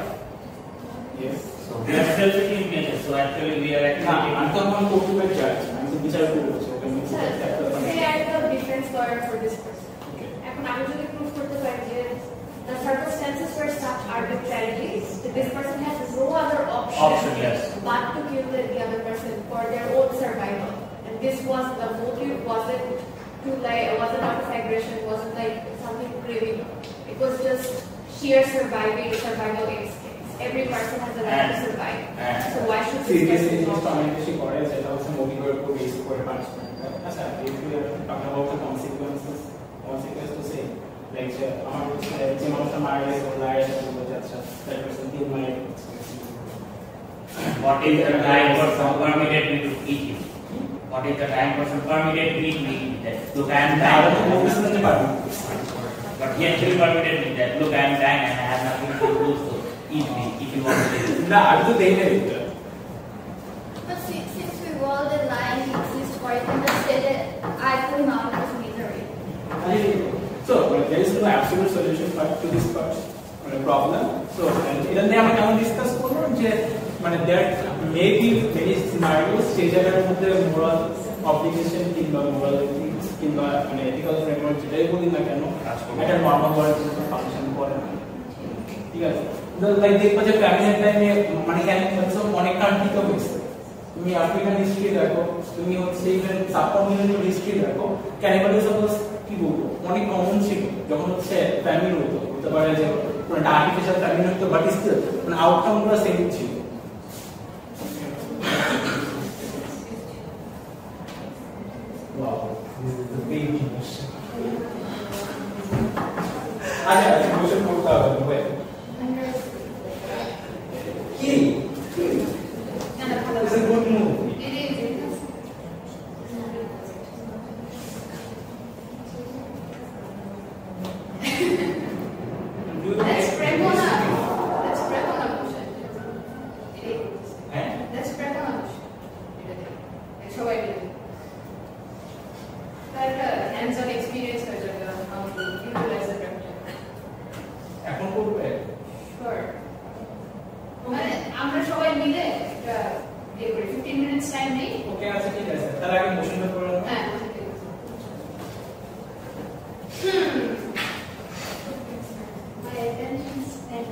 Yes. So we are selfish in nature. So actually we are actually... I'm the one who will judge. I'm the বিচার করব so can you say I have a defense lawyer for this person. Okay. এখন আমি যদি প্রুভ করতে পারি যে the circumstances were such arbitrarities that this person has no other option yes. but to kill the other person for their own survival. And this was the motive wasn't out of aggression, wasn't like something craving. It was just sheer survival instincts. Every person has the right to survive. So why should this seriously person just community করে যেটা হচ্ছে motivate to base for punishment. আচ্ছা if we are talking about the consequence to say like আমার যে মানুষটা মারা গেছে ওর লাইফ বলে যাচ্ছে that person kill my What is the time person permitted me to eat him? What is the time person permitted me to eat that? Look, I am dying. But he actually permitted me that. Look, I am dying and I have nothing to do, so eat me if you want to. না আমি তো দেই না but since we world and line exists for it and just say that I put him out of misery so there is no absolute solution to this problem so এটা নিয়ে আমরা কেমন ডিসকাস করব যে মানে there may be many scenarios সেই জায়গার মধ্যে moral obligation কিংবা moral ethics কিংবা মানে ethical framework যেটাই বলি না কেন এটা নরমাল ওয়ার্ল্ড ফাংশন করে না ঠিক আছে লাইক দেখো যে ফ্যামিলি টাইমে মানে ক্যানিবালিজম অনেক কান্ট্রিতে হয়েছে তুমি আফ্রিকান হিস্ট্রি দেখো তুমি হচ্ছে ইভেন সাবকন্টিনেন্টাল হিস্ট্রি দেখো ক্যানিবালিজম কি বলবো অনেক কমন ছিল যখন হচ্ছে ফ্যামিলি হতে পারে যে কোনো আর্টিফিশিয়াল ফ্যামিলি হতো বাট স্টিল মানে আউটকাম গুলো সেম ছিল Wow, this is the big emotion. আচ্ছা emotion করতে হবে কি It's a good move. It is. Let's spread on up. Let's spread on up. It is. Let's spread on up. Extrovert. Like hands-on experience for how to utilize the practice. এখন করবে Sure. মানে আমরা সবাই মিলে একটা 15 minutes টাইম নেই ওকে আচ্ছা ঠিক আছে তার আগে মোশনটা করে নাও হ্যাঁ my attention span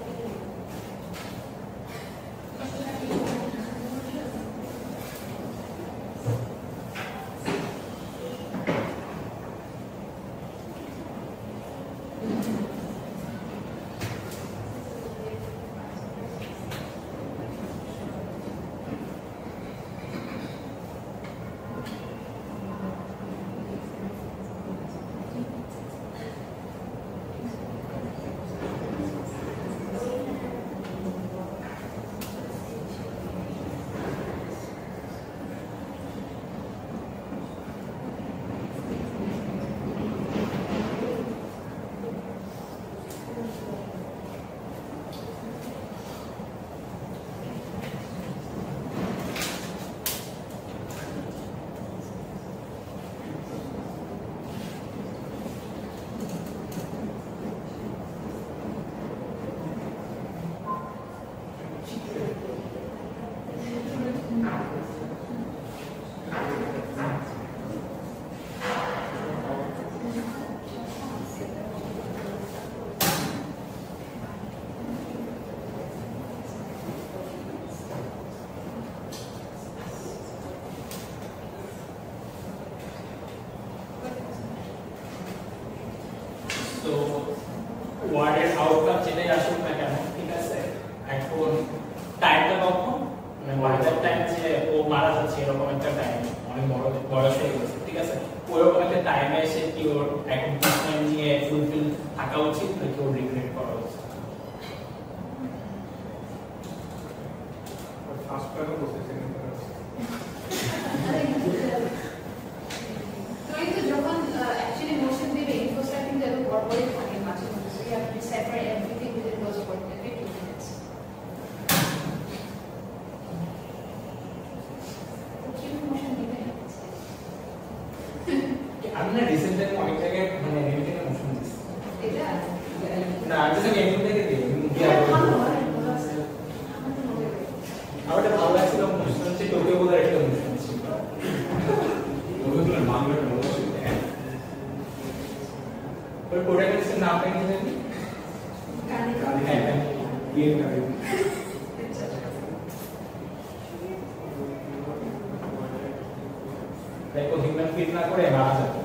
or accomplishment নিয়ে ফুলফিল থাকা উচিত নাকি ওর রিগ্রেট করা উচিত? ফার্স্ট প্যারা বলতে সেকেন্ড প্যারা তো কিন্তু যখন অ্যাকচুয়ালি মোশন দিবে ইনফোসটা কিন্তু এত বড়বড়ই থাকে মাঝে মধ্যে so you have to separate everything within those 2 minutes কি মোশন দিবে আমি না রিসেন্ট টাইম অনেক জায়গায় মানে রিলেটেড মোশন দিচ্ছি এটা না আমি জানি এমনি থেকে দিই আমার এটা ভালো লাগছিল মোশন হচ্ছে টোকিও বলার একটা মোশন ছিল ওগুলো বাংলাটা মনে হচ্ছে ওই প্রোটাগনিস্টের নামটা কি জানি হ্যাঁ ইয়েন কারে লাইক ও হিউম্যান ফিট না করে মারা যাবে